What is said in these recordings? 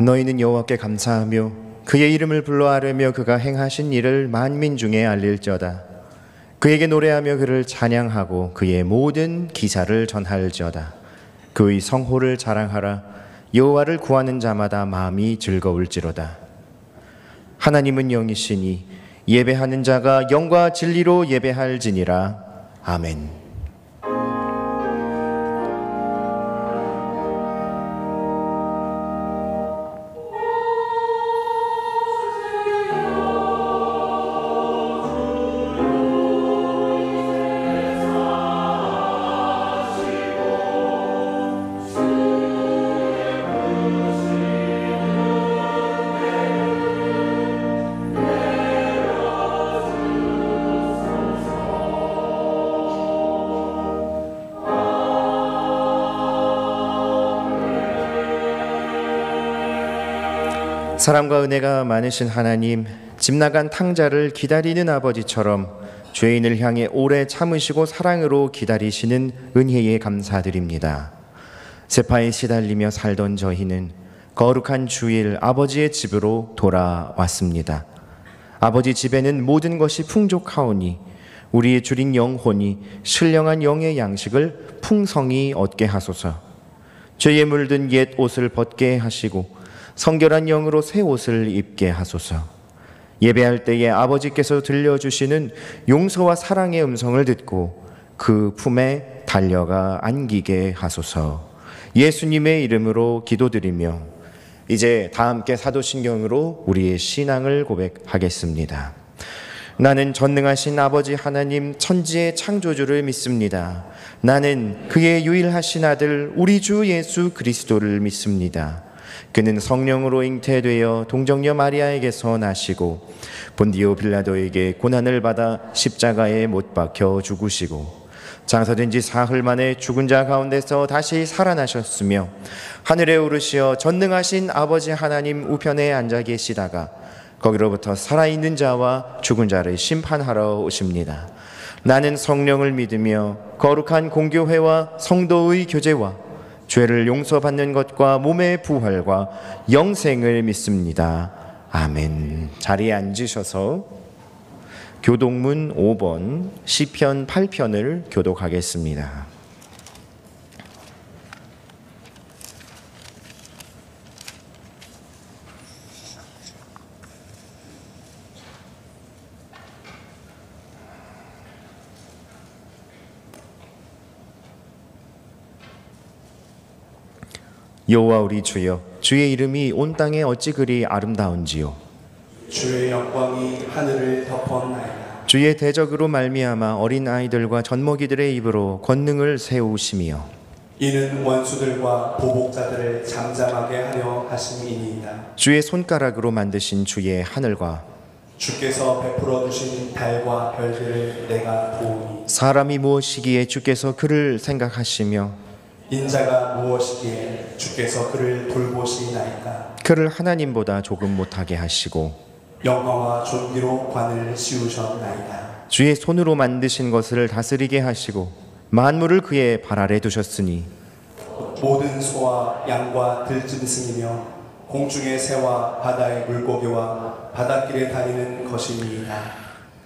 너희는 여호와께 감사하며 그의 이름을 불러 아뢰며 그가 행하신 일을 만민 중에 알릴지어다. 그에게 노래하며 그를 찬양하고 그의 모든 기사를 전할지어다. 그의 성호를 자랑하라. 여호와를 구하는 자마다 마음이 즐거울지로다. 하나님은 영이시니 예배하는 자가 영과 진리로 예배할지니라. 아멘. 사랑과 은혜가 많으신 하나님, 집 나간 탕자를 기다리는 아버지처럼 죄인을 향해 오래 참으시고 사랑으로 기다리시는 은혜에 감사드립니다. 세파에 시달리며 살던 저희는 거룩한 주일 아버지의 집으로 돌아왔습니다. 아버지 집에는 모든 것이 풍족하오니 우리의 주린 영혼이 신령한 영의 양식을 풍성히 얻게 하소서. 죄에 물든 옛 옷을 벗게 하시고 성결한 영으로 새 옷을 입게 하소서. 예배할 때에 아버지께서 들려주시는 용서와 사랑의 음성을 듣고 그 품에 달려가 안기게 하소서. 예수님의 이름으로 기도드리며 이제 다 함께 사도신경으로 우리의 신앙을 고백하겠습니다. 나는 전능하신 아버지 하나님 천지의 창조주를 믿습니다. 나는 그의 유일하신 아들 우리 주 예수 그리스도를 믿습니다. 그는 성령으로 잉태되어 동정녀 마리아에게서 나시고 본디오 빌라도에게 고난을 받아 십자가에 못 박혀 죽으시고 장사된 지 사흘 만에 죽은 자 가운데서 다시 살아나셨으며 하늘에 오르시어 전능하신 아버지 하나님 우편에 앉아 계시다가 거기로부터 살아있는 자와 죽은 자를 심판하러 오십니다. 나는 성령을 믿으며 거룩한 공교회와 성도의 교제와 죄를 용서받는 것과 몸의 부활과 영생을 믿습니다. 아멘. 자리에 앉으셔서 교독문 5번 시편 8편을 교독하겠습니다. 여호와 우리 주여, 주의 이름이 온 땅에 어찌 그리 아름다운지요. 주의 영광이 하늘을 덮었나이다. 주의 대적으로 말미암아 어린 아이들과 젖먹이들의 입으로 권능을 세우시며 이는 원수들과 보복자들을 잠잠하게 하려 하심이니이다. 주의 손가락으로 만드신 주의 하늘과 주께서 베풀어 주신 달과 별들을 내가 보오니 사람이 무엇이기에 주께서 그를 생각하시며 인자가 무엇이기에 주께서 그를 돌보시나이까. 그를 하나님보다 조금 못하게 하시고 영광과 존귀로 관을 씌우셨나이다. 주의 손으로 만드신 것을 다스리게 하시고 만물을 그의 발 아래 두셨으니 모든 소와 양과 들짐승이며 공중의 새와 바다의 물고기와 바닷길에 다니는 것이니이다.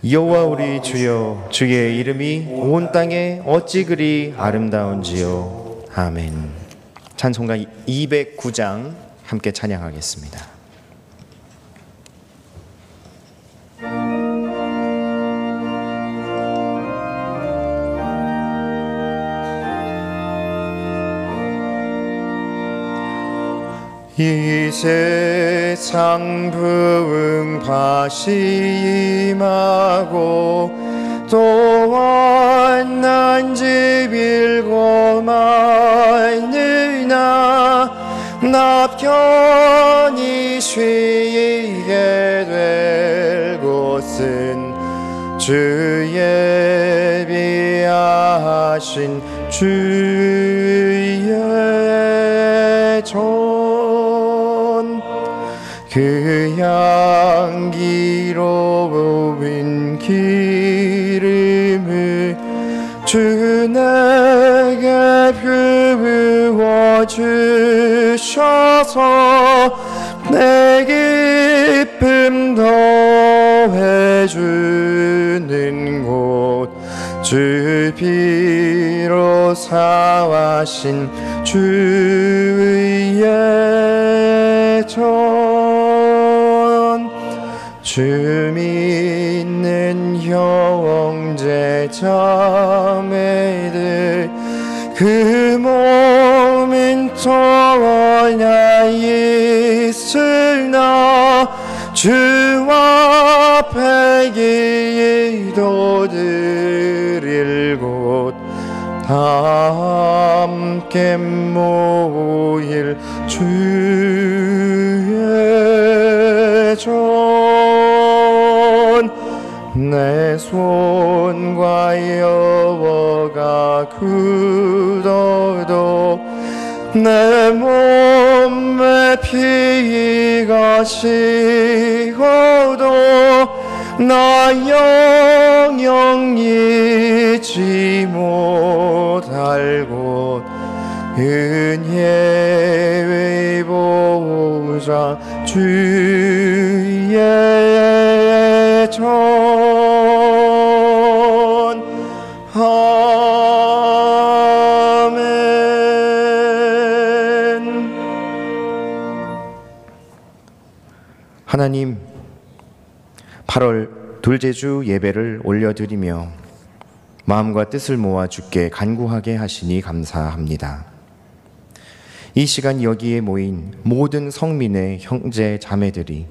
여호와 우리 주여, 주의 이름이 온 땅에 어찌 그리 아름다운지요. 아멘. 찬송가 209장 함께 찬양하겠습니다. 이 세상 부흥파시 임하고 또한 난 집 일고만느나 나 편히 쉬게 될 곳은 주 예비하신 주의 전 그 향기로운 기름을 주 내게 부어 주셔서 주 피로 사하신 주의 전, 주 믿는 형제 자매들 그 몸은 떠나 있으나 주 앞에 기도드릴 곳 다 함께 모일 주의 전, 내 손과 여워가 굳어도 내 몸에 피가 식어도 나 영영 잊지 못할 곳 은혜의 보좌 주의 전. 아멘. 하나님, 8월 둘째 주 예배를 올려드리며 마음과 뜻을 모아 주께 간구하게 하시니 감사합니다. 이 시간 여기에 모인 모든 성민의 형제 자매들이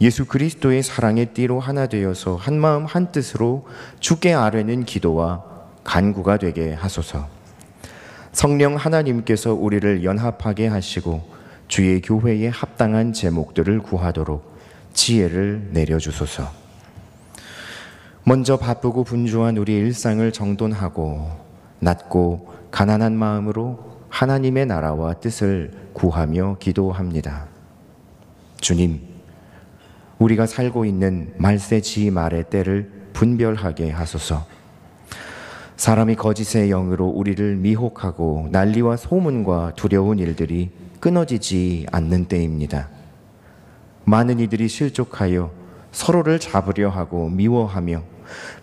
예수 그리스도의 사랑의 띠로 하나 되어서 한마음 한뜻으로 주께 아뢰는 기도와 간구가 되게 하소서. 성령 하나님께서 우리를 연합하게 하시고 주의 교회에 합당한 제목들을 구하도록 지혜를 내려주소서. 먼저 바쁘고 분주한 우리 일상을 정돈하고 낮고 가난한 마음으로 하나님의 나라와 뜻을 구하며 기도합니다. 주님, 우리가 살고 있는 말세지 말의 때를 분별하게 하소서. 사람이 거짓의 영으로 우리를 미혹하고 난리와 소문과 두려운 일들이 끊어지지 않는 때입니다. 많은 이들이 실족하여 서로를 잡으려 하고 미워하며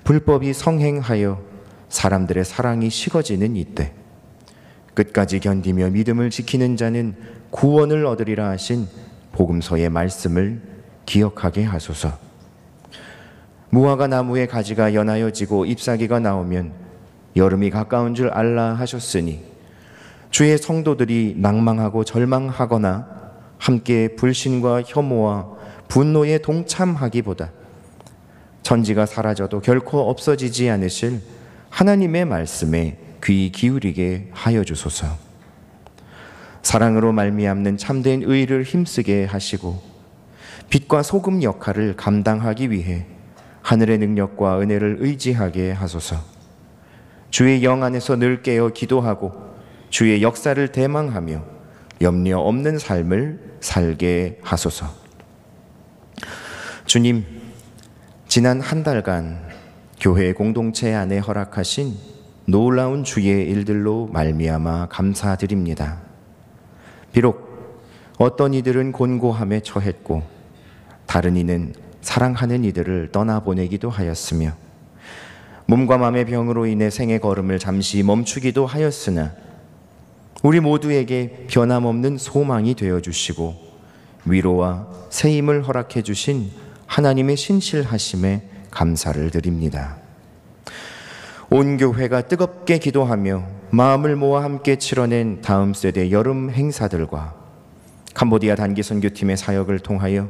불법이 성행하여 사람들의 사랑이 식어지는 이때, 끝까지 견디며 믿음을 지키는 자는 구원을 얻으리라 하신 복음서의 말씀을 기억하게 하소서. 무화과 나무의 가지가 연하여지고 잎사귀가 나오면 여름이 가까운 줄 알라 하셨으니, 주의 성도들이 낭망하고 절망하거나 함께 불신과 혐오와 분노에 동참하기보다 천지가 사라져도 결코 없어지지 않으실 하나님의 말씀에 귀 기울이게 하여 주소서. 사랑으로 말미암는 참된 의를 힘쓰게 하시고 빛과 소금 역할을 감당하기 위해 하늘의 능력과 은혜를 의지하게 하소서. 주의 영 안에서 늘 깨어 기도하고 주의 역사를 대망하며 염려 없는 삶을 살게 하소서. 주님, 지난 한 달간 교회 공동체 안에 허락하신 놀라운 주의 일들로 말미암아 감사드립니다. 비록 어떤 이들은 곤고함에 처했고 다른 이는 사랑하는 이들을 떠나보내기도 하였으며 몸과 마음의 병으로 인해 생의 걸음을 잠시 멈추기도 하였으나 우리 모두에게 변함없는 소망이 되어주시고 위로와 새 힘을 허락해 주신 하나님의 신실하심에 감사를 드립니다. 온 교회가 뜨겁게 기도하며 마음을 모아 함께 치러낸 다음 세대 여름 행사들과 캄보디아 단기 선교팀의 사역을 통하여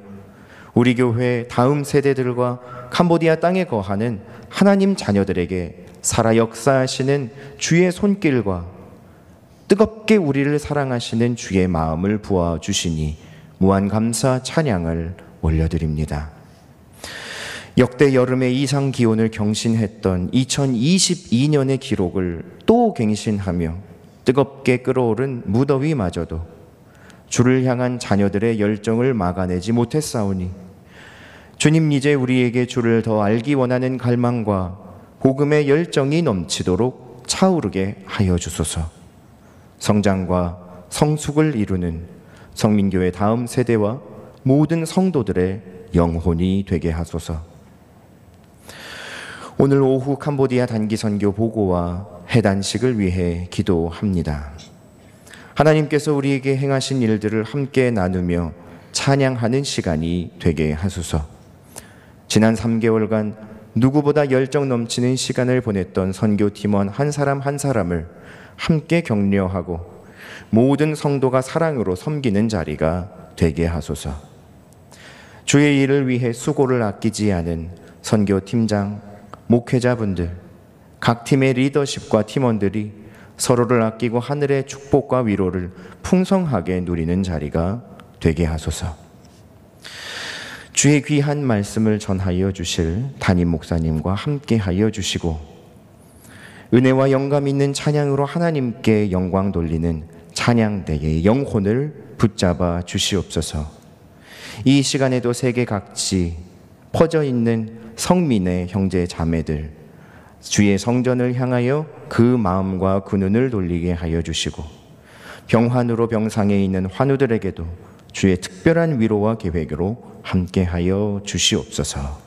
우리 교회 다음 세대들과 캄보디아 땅에 거하는 하나님 자녀들에게 살아 역사하시는 주의 손길과 뜨겁게 우리를 사랑하시는 주의 마음을 부어주시니 무한 감사 찬양을 올려드립니다. 역대 여름의 이상 기온을 경신했던 2022년의 기록을 또 갱신하며 뜨겁게 끓어오른 무더위마저도 주를 향한 자녀들의 열정을 막아내지 못했사오니 주님, 이제 우리에게 주를 더 알기 원하는 갈망과 복음의 열정이 넘치도록 차오르게 하여 주소서. 성장과 성숙을 이루는 성민교회 다음 세대와 모든 성도들의 영혼이 되게 하소서. 오늘 오후 캄보디아 단기 선교 보고와 해단식을 위해 기도합니다. 하나님께서 우리에게 행하신 일들을 함께 나누며 찬양하는 시간이 되게 하소서. 지난 3개월간 누구보다 열정 넘치는 시간을 보냈던 선교팀원 한 사람 한 사람을 함께 격려하고 모든 성도가 사랑으로 섬기는 자리가 되게 하소서. 주의 일을 위해 수고를 아끼지 않은 선교팀장, 목회자분들, 각 팀의 리더십과 팀원들이 서로를 아끼고 하늘의 축복과 위로를 풍성하게 누리는 자리가 되게 하소서. 주의 귀한 말씀을 전하여 주실 담임 목사님과 함께 하여 주시고 은혜와 영감 있는 찬양으로 하나님께 영광 돌리는 찬양대의 영혼을 붙잡아 주시옵소서. 이 시간에도 세계 각지 퍼져 있는 성민의 형제 자매들, 주의 성전을 향하여 그 마음과 그 눈을 돌리게 하여 주시고 병환으로 병상에 있는 환우들에게도 주의 특별한 위로와 계획으로 함께하여 주시옵소서.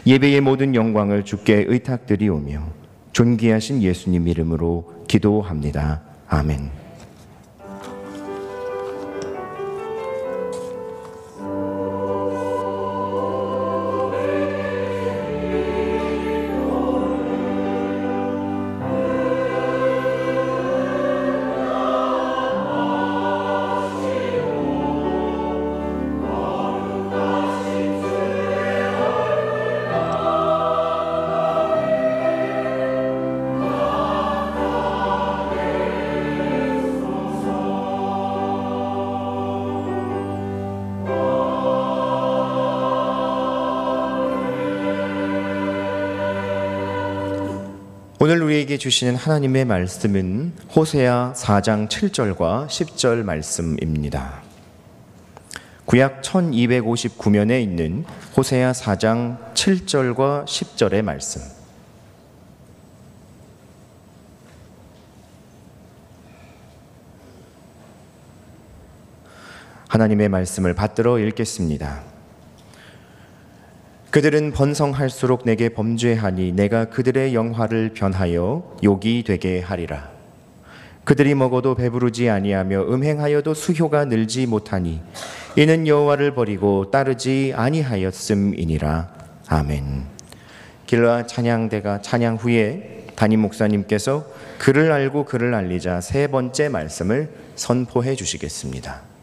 예배의 모든 영광을 주께 의탁드리오며 존귀하신 예수님 이름으로 기도합니다. 아멘. 오늘 우리에게 주시는 하나님의 말씀은 호세아 4장 7절과 10절 말씀입니다. 구약 1259면에 있는 호세아 4장 7절과 10절의 말씀. 하나님의 말씀을 받들어 읽겠습니다. 그들은 번성할수록 내게 범죄하니 내가 그들의 영화를 변하여 욕이 되게 하리라. 그들이 먹어도 배부르지 아니하며 음행하여도 수효가 늘지 못하니 이는 여호와를 버리고 따르지 아니하였음이니라. 아멘. 길라 찬양대가 찬양 후에 담임 목사님께서 그를 알고 그를 알리자 세 번째 말씀을 선포해 주시겠습니다.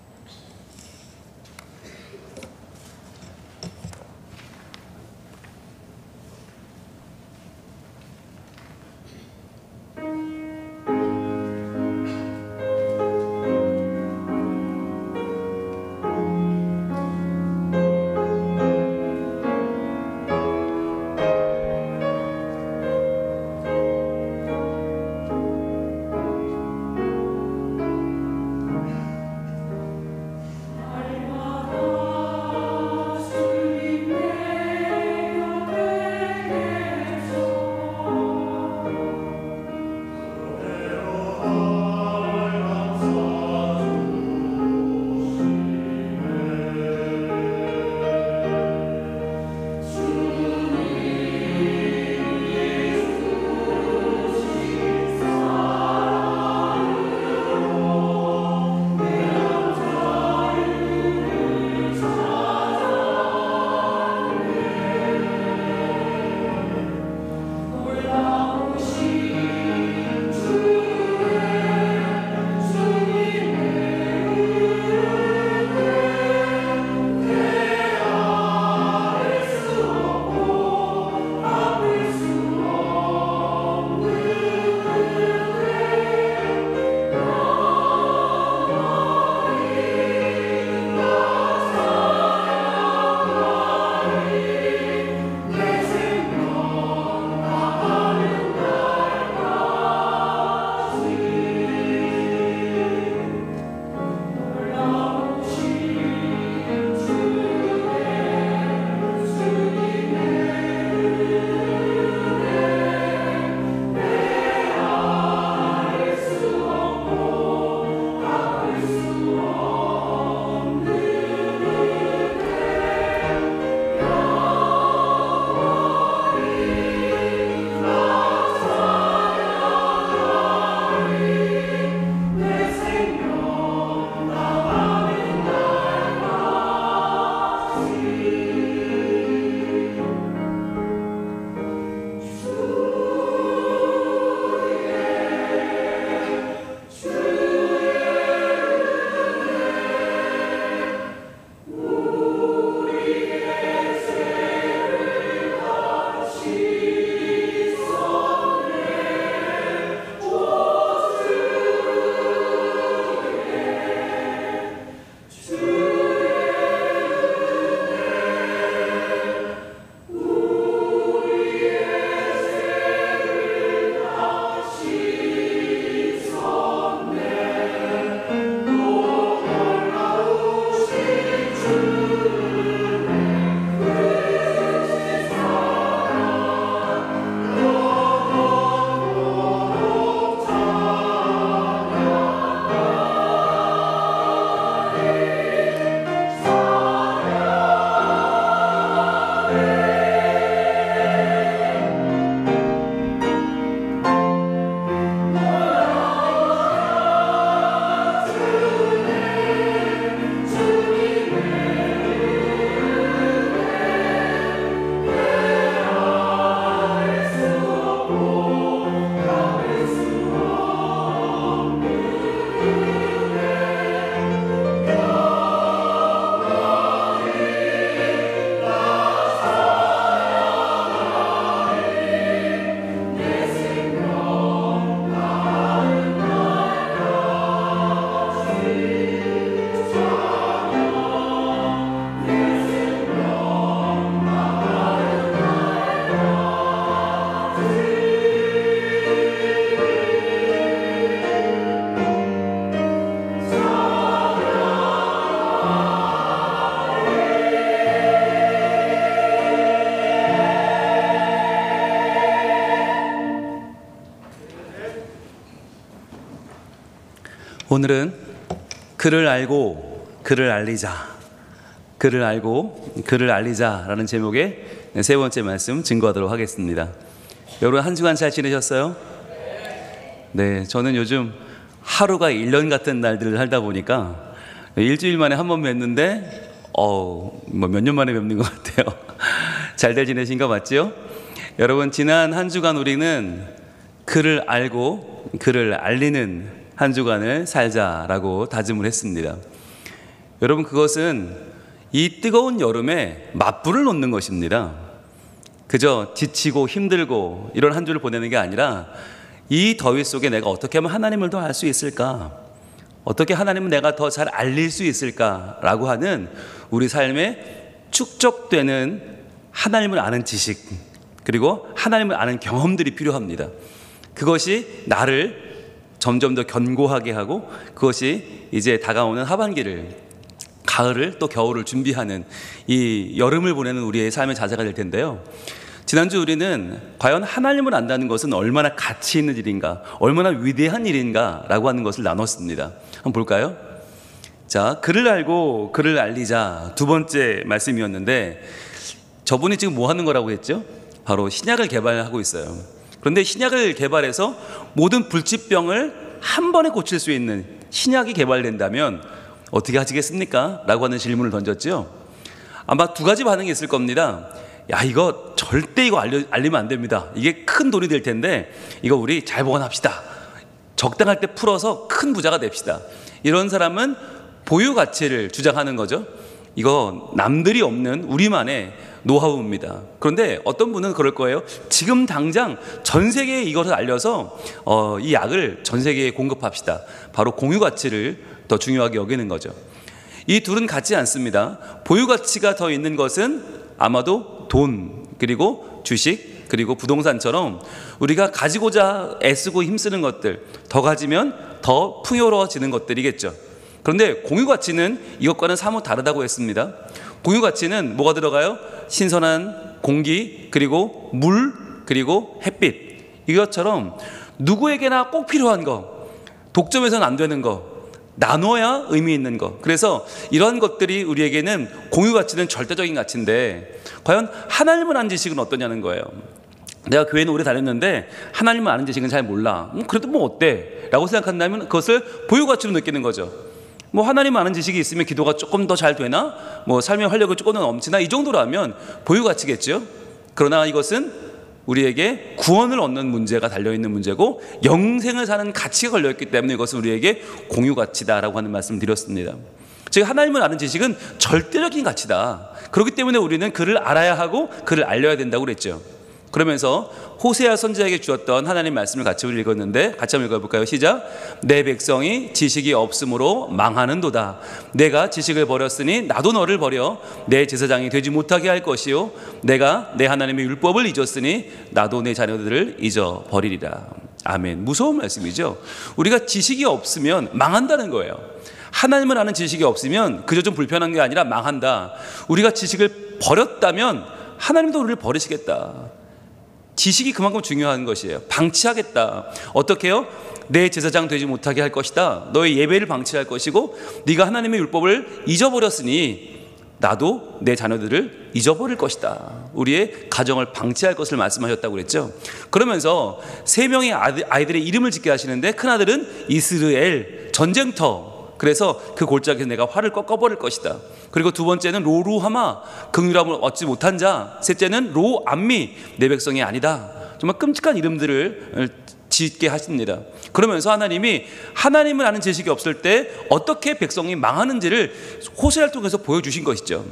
오늘은 그를 알고 그를 알리자, 그를 알고 그를 알리자라는 제목의 세 번째 말씀 증거하도록 하겠습니다. 여러분 한 주간 잘 지내셨어요? 네, 저는 요즘 하루가 1년 같은 날들을 살다 보니까 일주일 만에 한 번 뵙는데 몇 년 만에 뵙는 것 같아요. 잘들 지내신 거 맞죠? 여러분 지난 한 주간 우리는 그를 알고 그를 알리는 한 주간을 살자라고 다짐을 했습니다. 여러분 그것은 이 뜨거운 여름에 맞불을 놓는 것입니다. 그저 지치고 힘들고 이런 한 주를 보내는 게 아니라 이 더위 속에 내가 어떻게 하면 하나님을 더 알 수 있을까? 어떻게 하나님은 내가 더 잘 알릴 수 있을까라고 하는 우리 삶에 축적되는 하나님을 아는 지식, 그리고 하나님을 아는 경험들이 필요합니다. 그것이 나를 점점 더 견고하게 하고, 그것이 이제 다가오는 하반기를, 가을을 또 겨울을 준비하는 이 여름을 보내는 우리의 삶의 자세가 될 텐데요. 지난주 우리는 과연 하나님을 안다는 것은 얼마나 가치 있는 일인가, 얼마나 위대한 일인가 라고 하는 것을 나눴습니다. 한번 볼까요? 자, 그를 알고 그를 알리자 두 번째 말씀이었는데, 저분이 지금 뭐 하는 거라고 했죠? 바로 신약을 개발하고 있어요. 그런데 신약을 개발해서 모든 불치병을 한 번에 고칠 수 있는 신약이 개발된다면 어떻게 하시겠습니까? 라고 하는 질문을 던졌죠. 아마 두 가지 반응이 있을 겁니다. 야, 이거 절대 이거 알리면 안 됩니다. 이게 큰 돈이 될 텐데 이거 우리 잘 보관합시다. 적당할 때 풀어서 큰 부자가 됩시다. 이런 사람은 보유 가치를 주장하는 거죠. 이거 남들이 없는 우리만의 노하우입니다. 그런데 어떤 분은 그럴 거예요. 지금 당장 전 세계에 이것을 알려서 이 약을 전 세계에 공급합시다. 바로 공유 가치를 더 중요하게 여기는 거죠. 이 둘은 같지 않습니다. 보유 가치가 더 있는 것은 아마도 돈, 그리고 주식, 그리고 부동산처럼 우리가 가지고자 애쓰고 힘쓰는 것들, 더 가지면 더 풍요로워지는 것들이겠죠. 그런데 공유 가치는 이것과는 사뭇 다르다고 했습니다. 공유 가치는 뭐가 들어가요? 신선한 공기, 그리고 물, 그리고 햇빛. 이것처럼 누구에게나 꼭 필요한 거, 독점해서는 안 되는 거, 나눠야 의미 있는 거. 그래서 이런 것들이 우리에게는 공유 가치는 절대적인 가치인데, 과연 하나님을 아는 지식은 어떠냐는 거예요. 내가 교회는 오래 다녔는데 하나님을 아는 지식은 잘 몰라. 그래도 뭐 어때? 라고 생각한다면 그것을 보유 가치로 느끼는 거죠. 뭐 하나님 아는 지식이 있으면 기도가 조금 더 잘 되나? 뭐 삶의 활력을 조금 더 넘치나? 이 정도라면 보유 가치겠죠. 그러나 이것은 우리에게 구원을 얻는 문제가 달려있는 문제고, 영생을 사는 가치가 걸려있기 때문에 이것은 우리에게 공유 가치다라고 하는 말씀을 드렸습니다. 즉 하나님을 아는 지식은 절대적인 가치다. 그렇기 때문에 우리는 그를 알아야 하고 그를 알려야 된다고 그랬죠. 그러면서 호세아 선지자에게 주었던 하나님 말씀을 같이 읽었는데, 같이 한번 읽어볼까요? 시작. 내 백성이 지식이 없으므로 망하는도다. 내가 지식을 버렸으니 나도 너를 버려 내 제사장이 되지 못하게 할 것이요, 내가 내 하나님의 율법을 잊었으니 나도 내 자녀들을 잊어버리리라. 아멘. 무서운 말씀이죠. 우리가 지식이 없으면 망한다는 거예요. 하나님을 아는 지식이 없으면 그저 좀 불편한 게 아니라 망한다. 우리가 지식을 버렸다면 하나님도 우리를 버리시겠다. 지식이 그만큼 중요한 것이에요. 방치하겠다. 어떻게 해요? 내 제사장 되지 못하게 할 것이다. 너의 예배를 방치할 것이고, 네가 하나님의 율법을 잊어버렸으니 나도 내 자녀들을 잊어버릴 것이다. 우리의 가정을 방치할 것을 말씀하셨다고 그랬죠. 그러면서 세 명의 아이들의 이름을 짓게 하시는데, 큰아들은 이스르엘, 전쟁터. 그래서 그 골짜기에서 내가 활을 꺾어버릴 것이다. 그리고 두 번째는 로루하마, 긍휼함을 얻지 못한 자. 셋째는 로암미, 내 백성이 아니다. 정말 끔찍한 이름들을 짓게 하십니다. 그러면서 하나님이 하나님을 아는 지식이 없을 때 어떻게 백성이 망하는지를 호세아를 통해서 보여주신 것이죠.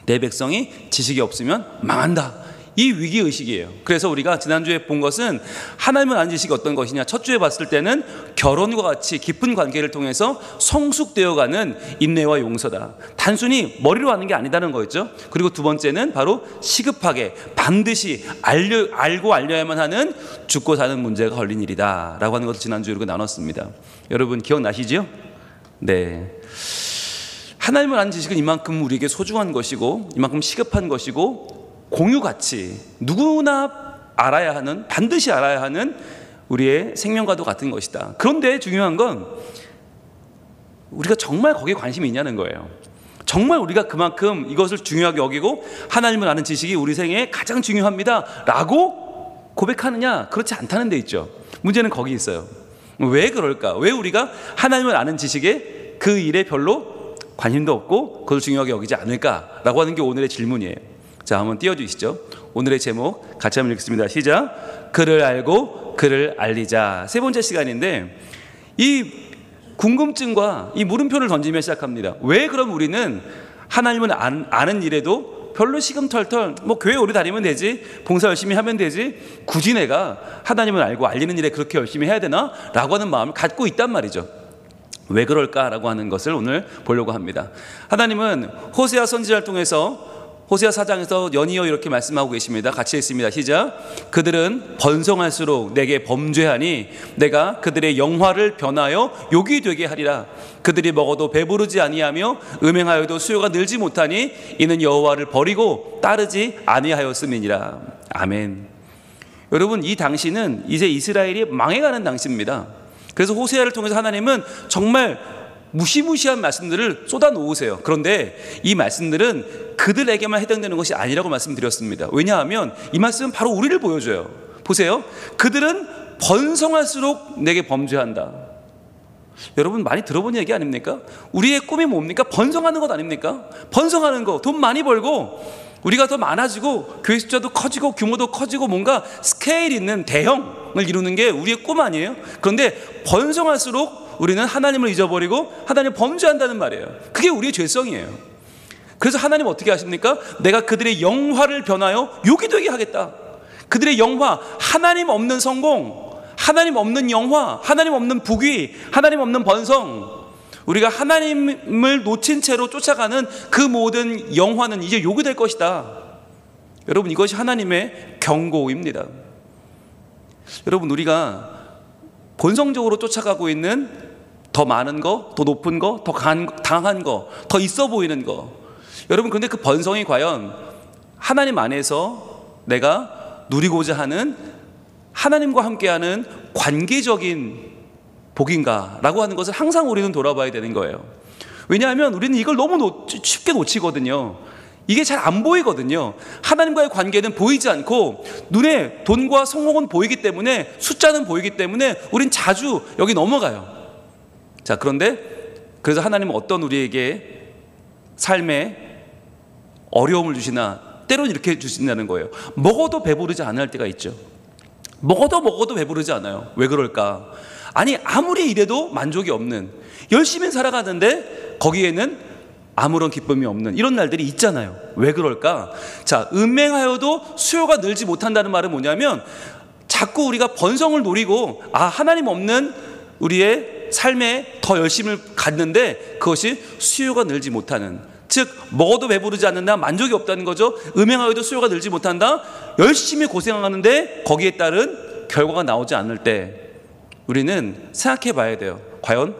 내 백성이 지식이 없으면 망한다. 이 위기의식이에요. 그래서 우리가 지난주에 본 것은 하나님을 아는 지식이 어떤 것이냐. 첫 주에 봤을 때는 결혼과 같이 깊은 관계를 통해서 성숙되어가는 인내와 용서다. 단순히 머리로 아는 게 아니다는 거였죠. 그리고 두 번째는 바로 시급하게 반드시 알고 알려야만 하는 죽고 사는 문제가 걸린 일이다 라고 하는 것을 지난주에 우리가 나눴습니다. 여러분 기억나시죠? 네. 하나님을 아는 지식은 이만큼 우리에게 소중한 것이고, 이만큼 시급한 것이고, 공유가치, 누구나 알아야 하는, 반드시 알아야 하는 우리의 생명과도 같은 것이다. 그런데 중요한 건 우리가 정말 거기에 관심이 있냐는 거예요. 정말 우리가 그만큼 이것을 중요하게 여기고 하나님을 아는 지식이 우리 생애에 가장 중요합니다 라고 고백하느냐? 그렇지 않다는 데 있죠. 문제는 거기 있어요. 왜 그럴까? 왜 우리가 하나님을 아는 지식에 그 일에 별로 관심도 없고 그걸 중요하게 여기지 않을까라고 하는 게 오늘의 질문이에요. 자, 한번 띄워주시죠. 오늘의 제목 같이 한번 읽겠습니다. 시작. 그를 알고 그를 알리자. 세 번째 시간인데 이 궁금증과 이 물음표를 던지며 시작합니다. 왜 그럼 우리는 하나님을 아는 일에도 별로 시금털털 뭐 교회 오래 다니면 되지, 봉사 열심히 하면 되지, 굳이 내가 하나님을 알고 알리는 일에 그렇게 열심히 해야 되나? 라고 하는 마음을 갖고 있단 말이죠. 왜 그럴까라고 하는 것을 오늘 보려고 합니다. 하나님은 호세아 선지자를 통해서 호세아 4장에서 연이어 이렇게 말씀하고 계십니다. 같이 읽습니다. 시작. 그들은 번성할수록 내게 범죄하니 내가 그들의 영화를 변하여 욕이 되게 하리라. 그들이 먹어도 배부르지 아니하며 음행하여도 수요가 늘지 못하니 이는 여호와를 버리고 따르지 아니하였음이니라. 아멘. 여러분, 이 당시는 이제 이스라엘이 망해가는 당시입니다. 그래서 호세아를 통해서 하나님은 정말 무시무시한 말씀들을 쏟아놓으세요. 그런데 이 말씀들은 그들에게만 해당되는 것이 아니라고 말씀드렸습니다. 왜냐하면 이 말씀은 바로 우리를 보여줘요. 보세요. 그들은 번성할수록 내게 범죄한다. 여러분 많이 들어본 얘기 아닙니까? 우리의 꿈이 뭡니까? 번성하는 것 아닙니까? 번성하는 거, 돈 많이 벌고 우리가 더 많아지고 교회 숫자도 커지고 규모도 커지고 뭔가 스케일 있는 대형을 이루는 게 우리의 꿈 아니에요? 그런데 번성할수록 우리는 하나님을 잊어버리고 하나님을 범죄한다는 말이에요. 그게 우리의 죄성이에요. 그래서 하나님 어떻게 하십니까? 내가 그들의 영화를 변하여 욕이 되게 하겠다. 그들의 영화, 하나님 없는 성공, 하나님 없는 영화, 하나님 없는 부귀, 하나님 없는 번성, 우리가 하나님을 놓친 채로 쫓아가는 그 모든 영화는 이제 욕이 될 것이다. 여러분, 이것이 하나님의 경고입니다. 여러분, 우리가 본성적으로 쫓아가고 있는 더 많은 거, 더 높은 거, 더 강한 거, 더 있어 보이는 거. 여러분, 그런데 그 번성이 과연 하나님 안에서 내가 누리고자 하는 하나님과 함께하는 관계적인 복인가? 라고 하는 것을 항상 우리는 돌아봐야 되는 거예요. 왜냐하면 우리는 이걸 너무 쉽게 놓치거든요. 이게 잘 안 보이거든요. 하나님과의 관계는 보이지 않고 눈에 돈과 성공은 보이기 때문에, 숫자는 보이기 때문에 우린 자주 여기 넘어가요. 자, 그래서 하나님은 어떤 우리에게 삶에 어려움을 주시나 때로는 이렇게 주신다는 거예요. 먹어도 배부르지 않을 때가 있죠. 먹어도 배부르지 않아요. 왜 그럴까? 아니, 아무리 이래도 만족이 없는, 열심히 살아가는데 거기에는 아무런 기쁨이 없는 이런 날들이 있잖아요. 왜 그럴까? 자, 음행하여도 수요가 늘지 못한다는 말은 뭐냐면 자꾸 우리가 번성을 노리고 하나님 없는 우리의 삶에 더 열심을 갖는데 그것이 수요가 늘지 못하는, 즉 먹어도 배부르지 않는다, 만족이 없다는 거죠. 음행하여도 수요가 늘지 못한다, 열심히 고생하는데 거기에 따른 결과가 나오지 않을 때 우리는 생각해 봐야 돼요. 과연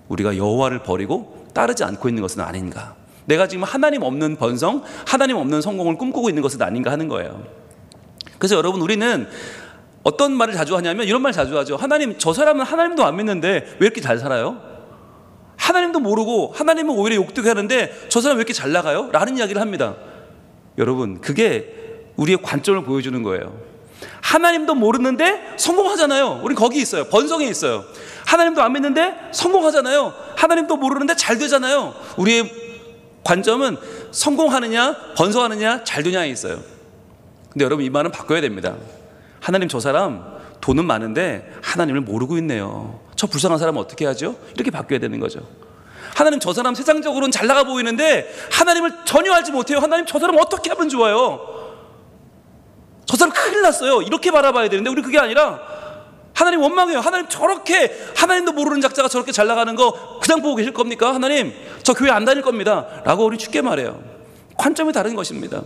우리가 여호와를 버리고 따르지 않고 있는 것은 아닌가? 내가 지금 하나님 없는 번성, 하나님 없는 성공을 꿈꾸고 있는 것은 아닌가 하는 거예요. 그래서 여러분, 우리는 어떤 말을 자주 하냐면 이런 말 자주 하죠. 하나님, 저 사람은 하나님도 안 믿는데 왜 이렇게 잘 살아요? 하나님도 모르고 하나님은 오히려 욕되게 하는데 저 사람 왜 이렇게 잘 나가요? 라는 이야기를 합니다. 여러분, 그게 우리의 관점을 보여주는 거예요. 하나님도 모르는데 성공하잖아요. 우린 거기 있어요. 번성에 있어요. 하나님도 안 믿는데 성공하잖아요. 하나님도 모르는데 잘 되잖아요. 우리의 관점은 성공하느냐, 번성하느냐, 잘 되냐에 있어요. 근데 여러분, 이 말은 바꿔야 됩니다. 하나님, 저 사람 돈은 많은데 하나님을 모르고 있네요. 저 불쌍한 사람은 어떻게 하죠? 이렇게 바뀌어야 되는 거죠. 하나님, 저 사람 세상적으로는 잘 나가 보이는데 하나님을 전혀 알지 못해요. 하나님, 저 사람 어떻게 하면 좋아요? 저 사람 큰일 났어요. 이렇게 바라봐야 되는데 우리 그게 아니라 하나님 원망해요. 하나님, 저렇게 하나님도 모르는 작자가 저렇게 잘 나가는 거 그냥 보고 계실 겁니까? 하나님, 저 교회 안 다닐 겁니다. 라고 우리 쉽게 말해요. 관점이 다른 것입니다.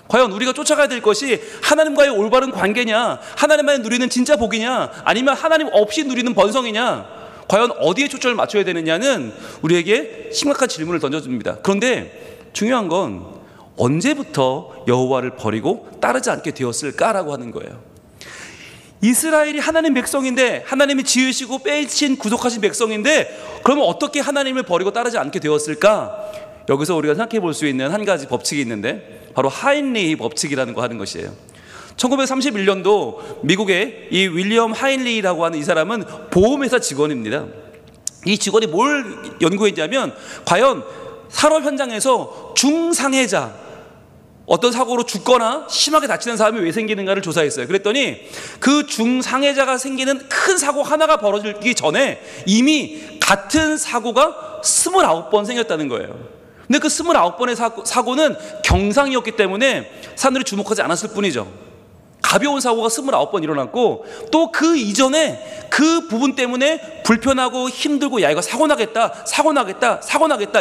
과연 우리가 쫓아가야 될 것이 하나님과의 올바른 관계냐, 하나님만이 누리는 진짜 복이냐, 아니면 하나님 없이 누리는 번성이냐, 과연 어디에 초점을 맞춰야 되느냐는 우리에게 심각한 질문을 던져줍니다. 그런데 중요한 건 언제부터 여호와를 버리고 따르지 않게 되었을까라고 하는 거예요. 이스라엘이 하나님 백성인데, 하나님이 지으시고 빼신 구속하신 백성인데, 그러면 어떻게 하나님을 버리고 따르지 않게 되었을까? 여기서 우리가 생각해 볼 수 있는 한 가지 법칙이 있는데, 바로 하인리 법칙이라는 거 하는 것이에요. 1931년도 미국의 이 윌리엄 하인리라고 하는 이 사람은 보험회사 직원입니다. 이 직원이 뭘 연구했냐면, 과연 산업 현장에서 중상해자, 어떤 사고로 죽거나 심하게 다치는 사람이 왜 생기는가를 조사했어요. 그랬더니 그 중상해자가 생기는 큰 사고 하나가 벌어지기 전에 이미 같은 사고가 29번 생겼다는 거예요. 근데 그 29번의 사고는 경상이었기 때문에 사람들이 주목하지 않았을 뿐이죠. 가벼운 사고가 29번 일어났고, 또 그 이전에 그 부분 때문에 불편하고 힘들고, 야, 이거 사고 나겠다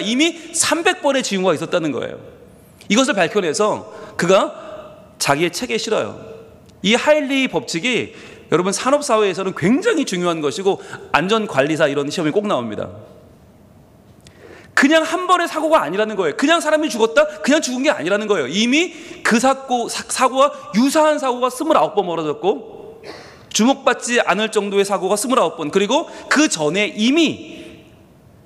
이미 300번의 징후가 있었다는 거예요. 이것을 밝혀내서 그가 자기의 책에 실어요. 이 하일리 법칙이 여러분 산업사회에서는 굉장히 중요한 것이고, 안전관리사 이런 시험이 꼭 나옵니다. 그냥 한 번의 사고가 아니라는 거예요. 그냥 사람이 죽었다? 그냥 죽은 게 아니라는 거예요. 이미 그 사고와 유사한 사고가 29번 벌어졌고, 주목받지 않을 정도의 사고가 29번, 그리고 그 전에 이미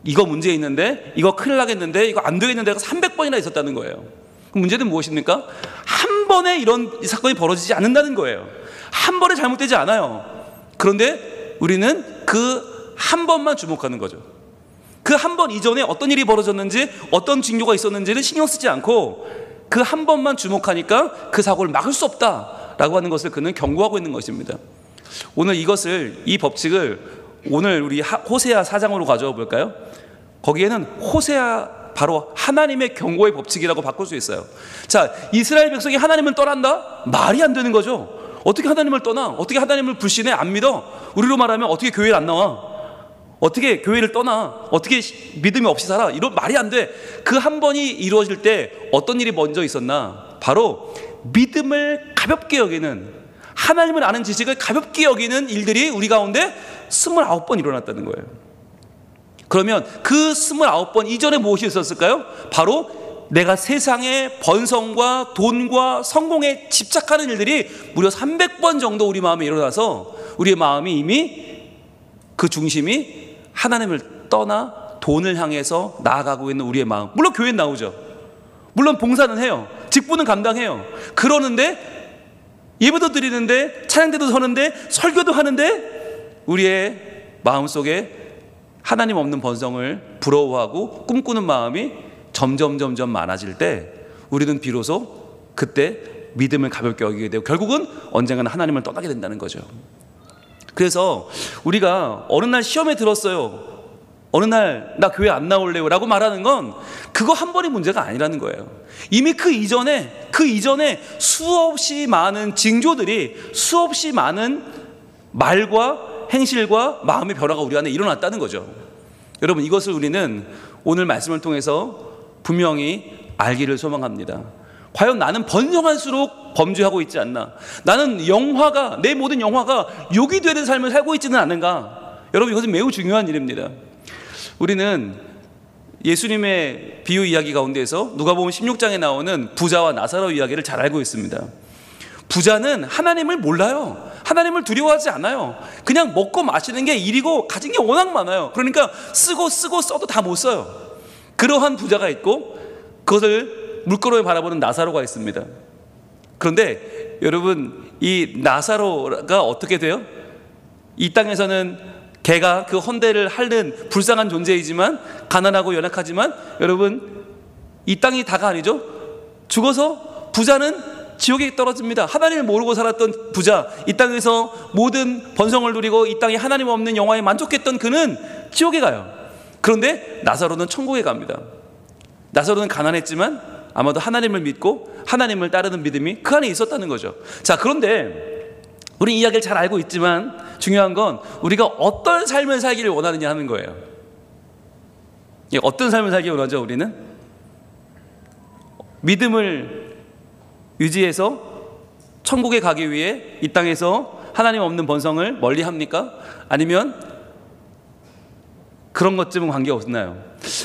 이거 문제 있는데, 이거 큰일 나겠는데, 이거 안 되겠는데가 300번이나 있었다는 거예요. 그럼 문제는 무엇입니까? 한 번에 이런 사건이 벌어지지 않는다는 거예요. 한 번에 잘못되지 않아요. 그런데 우리는 그 한 번만 주목하는 거죠. 그 한 번 이전에 어떤 일이 벌어졌는지, 어떤 징조가 있었는지는 신경 쓰지 않고 그 한 번만 주목하니까 그 사고를 막을 수 없다라고 하는 것을 그는 경고하고 있는 것입니다. 오늘 이 법칙을 오늘 우리 호세아 4장으로 가져와 볼까요? 거기에는 호세아, 바로 하나님의 경고의 법칙이라고 바꿀 수 있어요. 자, 이스라엘 백성이 하나님을 떠난다? 말이 안 되는 거죠. 어떻게 하나님을 떠나? 어떻게 하나님을 불신해? 안 믿어? 우리로 말하면 어떻게 교회를 안 나와? 어떻게 교회를 떠나? 어떻게 믿음이 없이 살아? 이런 말이 안 돼. 그 한 번이 이루어질 때 어떤 일이 먼저 있었나? 바로 믿음을 가볍게 여기는, 하나님을 아는 지식을 가볍게 여기는 일들이 우리 가운데 29번 일어났다는 거예요. 그러면 그 29번 이전에 무엇이 있었을까요? 바로 내가 세상의 번성과 돈과 성공에 집착하는 일들이 무려 300번 정도 우리 마음에 일어나서, 우리의 마음이 이미 그 중심이 하나님을 떠나 돈을 향해서 나아가고 있는 우리의 마음. 물론 교회는 나오죠. 물론 봉사는 해요. 직분은 감당해요. 그러는데, 예배도 드리는데, 찬양대도 서는데, 설교도 하는데, 우리의 마음속에 하나님 없는 번성을 부러워하고 꿈꾸는 마음이 점점 많아질 때, 우리는 비로소 그때 믿음을 가볍게 여기게 되고, 결국은 언젠가는 하나님을 떠나게 된다는 거죠. 그래서 우리가 어느 날 시험에 들었어요, 어느 날 나 교회 안 나올래요 라고 말하는 건 그거 한 번의 문제가 아니라는 거예요. 이미 그 이전에 수없이 많은 징조들이, 수없이 많은 말과 행실과 마음의 변화가 우리 안에 일어났다는 거죠. 여러분, 이것을 우리는 오늘 말씀을 통해서 분명히 알기를 소망합니다. 과연 나는 번성할수록 범죄하고 있지 않나? 나는 내 모든 영화가 욕이 되는 삶을 살고 있지는 않은가? 여러분, 이것은 매우 중요한 일입니다. 우리는 예수님의 비유 이야기 가운데에서 누가복음 16장에 나오는 부자와 나사로 이야기를 잘 알고 있습니다. 부자는 하나님을 몰라요. 하나님을 두려워하지 않아요. 그냥 먹고 마시는 게 일이고 가진 게 워낙 많아요. 그러니까 쓰고 써도 다 못 써요. 그러한 부자가 있고, 그것을 물가로에 바라보는 나사로가 있습니다. 그런데 여러분, 이 나사로가 어떻게 돼요? 이 땅에서는 걔가 그 헌대를 핥는 불쌍한 존재이지만, 가난하고 연약하지만, 여러분, 이 땅이 다가 아니죠. 죽어서 부자는 지옥에 떨어집니다. 하나님을 모르고 살았던 부자, 이 땅에서 모든 번성을 누리고 이 땅에 하나님 없는 영화에 만족했던 그는 지옥에 가요. 그런데 나사로는 천국에 갑니다. 나사로는 가난했지만 아마도 하나님을 믿고 하나님을 따르는 믿음이 그 안에 있었다는 거죠. 자, 그런데 우리 이야기를 잘 알고 있지만 중요한 건 우리가 어떤 삶을 살기를 원하느냐 하는 거예요. 어떤 삶을 살기 원하죠? 우리는 믿음을 유지해서 천국에 가기 위해 이 땅에서 하나님 없는 번성을 멀리 합니까? 아니면 그런 것쯤은 관계없나요?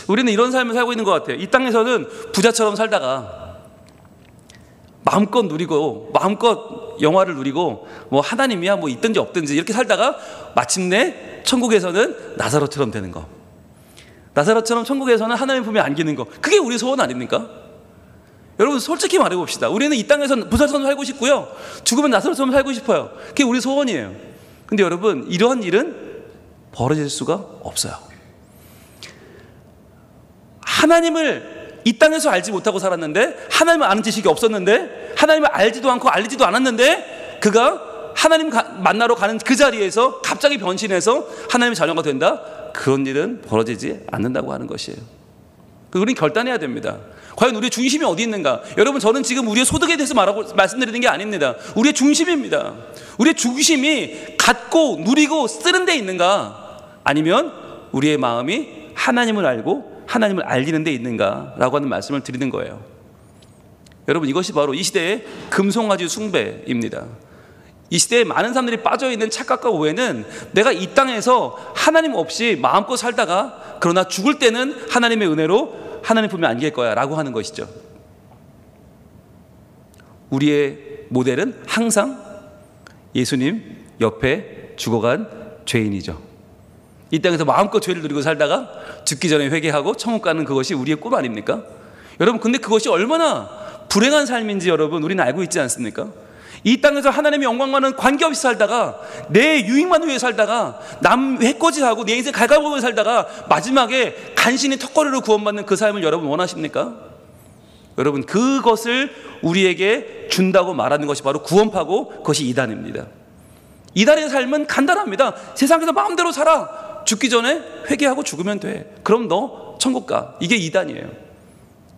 우리는 이런 삶을 살고 있는 것 같아요. 이 땅에서는 부자처럼 살다가 마음껏 누리고 마음껏 영화를 누리고 뭐 하나님이야 뭐 있든지 없든지 이렇게 살다가 마침내 천국에서는 나사로처럼 되는 거. 나사로처럼 천국에서는 하나님 품에 안기는 거. 그게 우리 소원 아닙니까? 여러분 솔직히 말해봅시다. 우리는 이 땅에서 부살처럼 살고 싶고요, 죽으면 나사로처럼 살고 싶어요. 그게 우리 소원이에요. 근데 여러분 이러한 일은 벌어질 수가 없어요. 하나님을 이 땅에서 알지 못하고 살았는데, 하나님을 아는 지식이 없었는데, 하나님을 알지도 않고 알리지도 않았는데, 그가 하나님 만나러 가는 그 자리에서 갑자기 변신해서 하나님의 자녀가 된다? 그런 일은 벌어지지 않는다고 하는 것이에요. 우리는 결단해야 됩니다. 과연 우리의 중심이 어디 있는가? 여러분, 저는 지금 우리의 소득에 대해서 말씀드리는 게 아닙니다. 우리의 중심입니다. 우리의 중심이 갖고 누리고 쓰는 데 있는가? 아니면 우리의 마음이 하나님을 알고 하나님을 알리는 데 있는가라고 하는 말씀을 드리는 거예요. 여러분, 이것이 바로 이 시대의 금송아지 숭배입니다. 이 시대에 많은 사람들이 빠져있는 착각과 오해는 내가 이 땅에서 하나님 없이 마음껏 살다가 그러나 죽을 때는 하나님의 은혜로 하나님 품에 안길 거야 라고 하는 것이죠. 우리의 모델은 항상 예수님 옆에 죽어간 죄인이죠. 이 땅에서 마음껏 죄를 누리고 살다가 죽기 전에 회개하고 천국 가는 그것이 우리의 꿈 아닙니까? 여러분, 근데 그것이 얼마나 불행한 삶인지 여러분 우리는 알고 있지 않습니까? 이 땅에서 하나님의 영광과는 관계없이 살다가 내 유익만 위해 살다가 남 해코지하고 내 인생 갈갈보며 살다가 마지막에 간신히 턱걸이로 구원받는 그 삶을 여러분 원하십니까? 여러분, 그것을 우리에게 준다고 말하는 것이 바로 구원파고 그것이 이단입니다. 이단의 삶은 간단합니다. 세상에서 마음대로 살아. 죽기 전에 회개하고 죽으면 돼. 그럼 너 천국 가. 이게 이단이에요.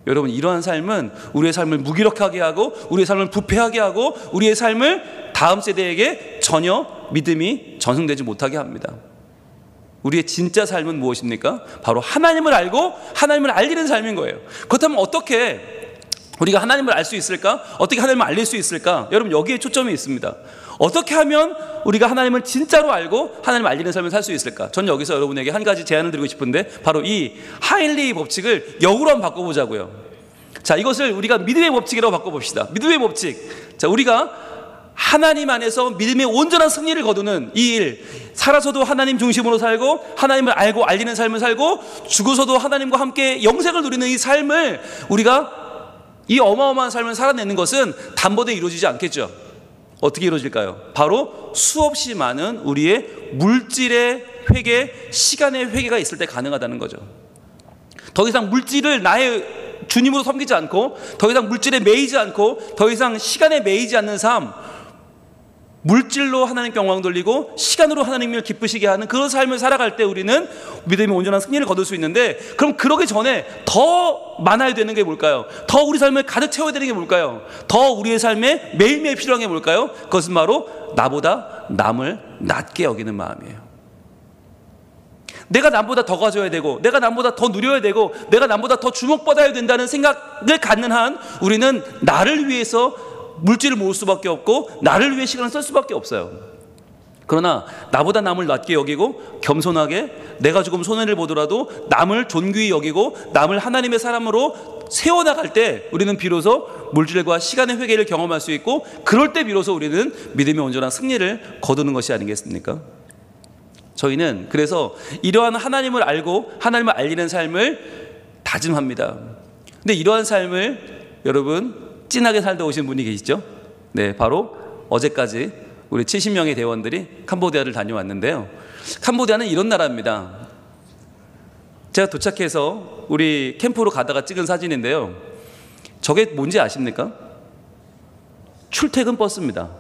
여러분, 이러한 삶은 우리의 삶을 무기력하게 하고 우리의 삶을 부패하게 하고 우리의 삶을 다음 세대에게 전혀 믿음이 전승되지 못하게 합니다. 우리의 진짜 삶은 무엇입니까? 바로 하나님을 알고 하나님을 알리는 삶인 거예요. 그렇다면 어떻게 우리가 하나님을 알 수 있을까? 어떻게 하나님을 알릴 수 있을까? 여러분, 여기에 초점이 있습니다. 어떻게 하면 우리가 하나님을 진짜로 알고 하나님을 알리는 삶을 살 수 있을까? 전 여기서 여러분에게 한 가지 제안을 드리고 싶은데, 바로 이 하일리의 법칙을 역으로 한번 바꿔보자고요. 자, 이것을 우리가 믿음의 법칙이라고 바꿔봅시다. 믿음의 법칙. 자, 우리가 하나님 안에서 믿음의 온전한 승리를 거두는 이 일, 살아서도 하나님 중심으로 살고 하나님을 알고 알리는 삶을 살고 죽어서도 하나님과 함께 영생을 누리는 이 삶을, 우리가 이 어마어마한 삶을 살아내는 것은 단번에 이루어지지 않겠죠. 어떻게 이루어질까요? 바로 수없이 많은 우리의 물질의 회개, 시간의 회개가 있을 때 가능하다는 거죠. 더 이상 물질을 나의 주님으로 섬기지 않고, 더 이상 물질에 매이지 않고, 더 이상 시간에 매이지 않는 삶, 물질로 하나님께 영광 돌리고 시간으로 하나님을 기쁘시게 하는 그런 삶을 살아갈 때 우리는 믿음의 온전한 승리를 거둘 수 있는데, 그럼 그러기 전에 더 많아야 되는 게 뭘까요? 더 우리 삶을 가득 채워야 되는 게 뭘까요? 더 우리의 삶에 매일매일 필요한 게 뭘까요? 그것은 바로 나보다 남을 낮게 여기는 마음이에요. 내가 남보다 더 가져야 되고, 내가 남보다 더 누려야 되고, 내가 남보다 더 주목받아야 된다는 생각을 갖는 한 우리는 나를 위해서 물질을 모을 수밖에 없고 나를 위해 시간을 쓸 수밖에 없어요. 그러나 나보다 남을 낮게 여기고 겸손하게 내가 조금 손해를 보더라도 남을 존귀히 여기고 남을 하나님의 사람으로 세워나갈 때 우리는 비로소 물질과 시간의 회개를 경험할 수 있고, 그럴 때 비로소 우리는 믿음의 온전한 승리를 거두는 것이 아니겠습니까? 저희는 그래서 이러한 하나님을 알고 하나님을 알리는 삶을 다짐합니다. 근데 이러한 삶을 여러분 찐하게 살다 오신 분이 계시죠? 네, 바로 어제까지 우리 70명의 대원들이 캄보디아를 다녀왔는데요. 캄보디아는 이런 나라입니다. 제가 도착해서 우리 캠프로 가다가 찍은 사진인데요. 저게 뭔지 아십니까? 출퇴근 버스입니다.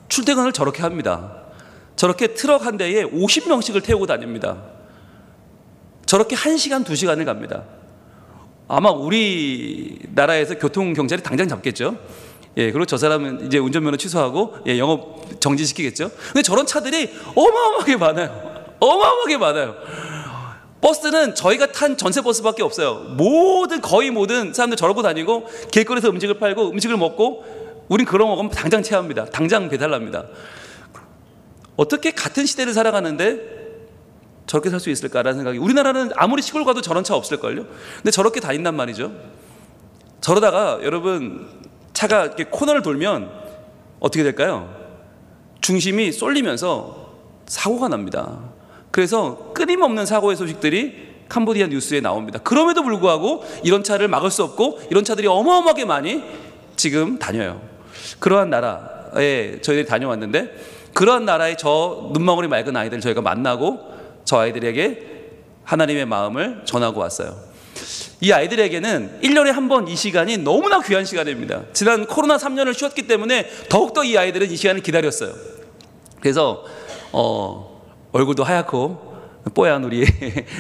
출퇴근을 저렇게 합니다. 저렇게 트럭 한 대에 50명씩을 태우고 다닙니다. 저렇게 1시간, 2시간을 갑니다. 아마 우리나라에서 교통경찰이 당장 잡겠죠. 예, 그리고 저 사람은 이제 운전면허 취소하고 영업 정지시키겠죠. 근데 저런 차들이 어마어마하게 많아요. 어마어마하게 많아요. 버스는 저희가 탄 전세버스밖에 없어요. 거의 모든 사람들 저러고 다니고 길거리에서 음식을 팔고 음식을 먹고, 우린 그런 거 먹으면 당장 체합니다. 당장 배달납니다. 어떻게 같은 시대를 살아가는데 저렇게 살 수 있을까라는 생각이, 우리나라는 아무리 시골 가도 저런 차 없을걸요. 근데 저렇게 다닌단 말이죠. 저러다가 여러분 차가 이렇게 코너를 돌면 어떻게 될까요? 중심이 쏠리면서 사고가 납니다. 그래서 끊임없는 사고의 소식들이 캄보디아 뉴스에 나옵니다. 그럼에도 불구하고 이런 차를 막을 수 없고 이런 차들이 어마어마하게 많이 지금 다녀요. 그러한 나라에 저희들이 다녀왔는데, 그러한 나라의 저 눈망울이 맑은 아이들을 저희가 만나고 저 아이들에게 하나님의 마음을 전하고 왔어요. 이 아이들에게는 1년에 한 번 이 시간이 너무나 귀한 시간입니다. 지난 코로나 3년을 쉬었기 때문에 더욱더 이 아이들은 이 시간을 기다렸어요. 그래서 얼굴도 하얗고 뽀얀 우리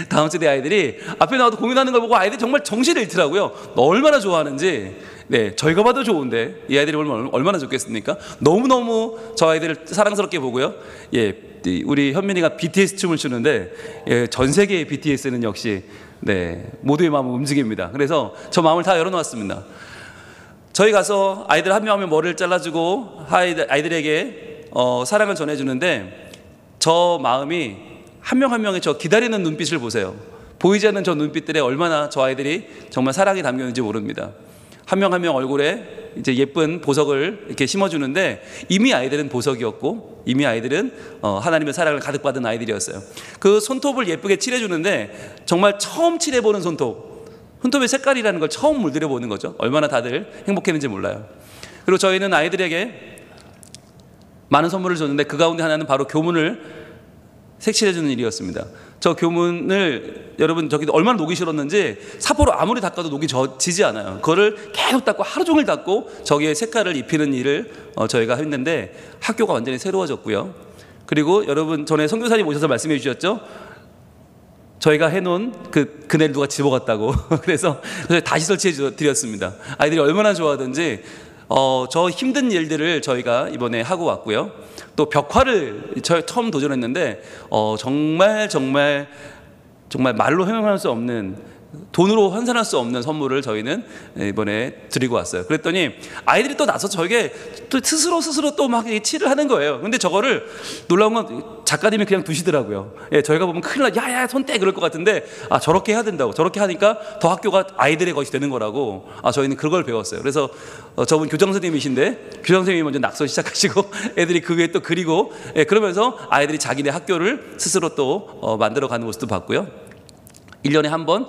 다음 세대 아이들이 앞에 나와도 공연하는 걸 보고 아이들이 정말 정신을 잃더라고요. 얼마나 좋아하는지. 네, 저희가 봐도 좋은데 이 아이들이 얼마나 좋겠습니까? 너무너무 저 아이들을 사랑스럽게 보고요. 예, 우리 현민이가 BTS 춤을 추는데, 예, 전 세계의 BTS는 역시 네, 모두의 마음을 움직입니다. 그래서 저 마음을 다 열어놓았습니다. 저희 가서 아이들 한 명 한 명 머리를 잘라주고 아이들에게 사랑을 전해주는데, 저 마음이 한 명 한 명의 저 기다리는 눈빛을 보세요. 보이지 않는 저 눈빛들에 얼마나 저 아이들이 정말 사랑이 담겼는지 모릅니다. 한 명 한 명 얼굴에 이제 예쁜 보석을 이렇게 심어주는데, 이미 아이들은 보석이었고 이미 아이들은 하나님의 사랑을 가득 받은 아이들이었어요. 그 손톱을 예쁘게 칠해주는데 정말 처음 칠해보는 손톱의 색깔이라는 걸 처음 물들여보는 거죠. 얼마나 다들 행복했는지 몰라요. 그리고 저희는 아이들에게 많은 선물을 줬는데 그 가운데 하나는 바로 교문을 색칠해주는 일이었습니다. 저 교문을 여러분 저기 얼마나 녹이 싫었는지 사포로 아무리 닦아도 녹이 지지 않아요. 그거를 계속 닦고 하루 종일 닦고 저기에 색깔을 입히는 일을 저희가 했는데, 학교가 완전히 새로워졌고요. 그리고 여러분 전에 선교사님 오셔서 말씀해 주셨죠. 저희가 해놓은 그네를 누가 집어갔다고. 그래서 다시 설치해 드렸습니다. 아이들이 얼마나 좋아하든지 저 힘든 일들을 저희가 이번에 하고 왔고요. 또 벽화를 처음 도전했는데 정말 말로 표현할 수 없는, 돈으로 환산할 수 없는 선물을 저희는 이번에 드리고 왔어요. 그랬더니 아이들이 또 나서 저에게 또 스스로 또 막 칠을 하는 거예요. 근데 저거를 놀라운 건 작가님이 그냥 두시더라고요. 예, 저희가 보면 큰일 나, 야야 손 떼, 그럴 것 같은데 저렇게 해야 된다고. 저렇게 하니까 더 학교가 아이들의 것이 되는 거라고. 저희는 그걸 배웠어요. 그래서 저분 교장 선생님이신데 교장 선생님이 먼저 낙서 시작하시고 애들이 그 위에 또 그리고, 예, 그러면서 아이들이 자기네 학교를 스스로 또 만들어가는 모습도 봤고요. 1년에 한 번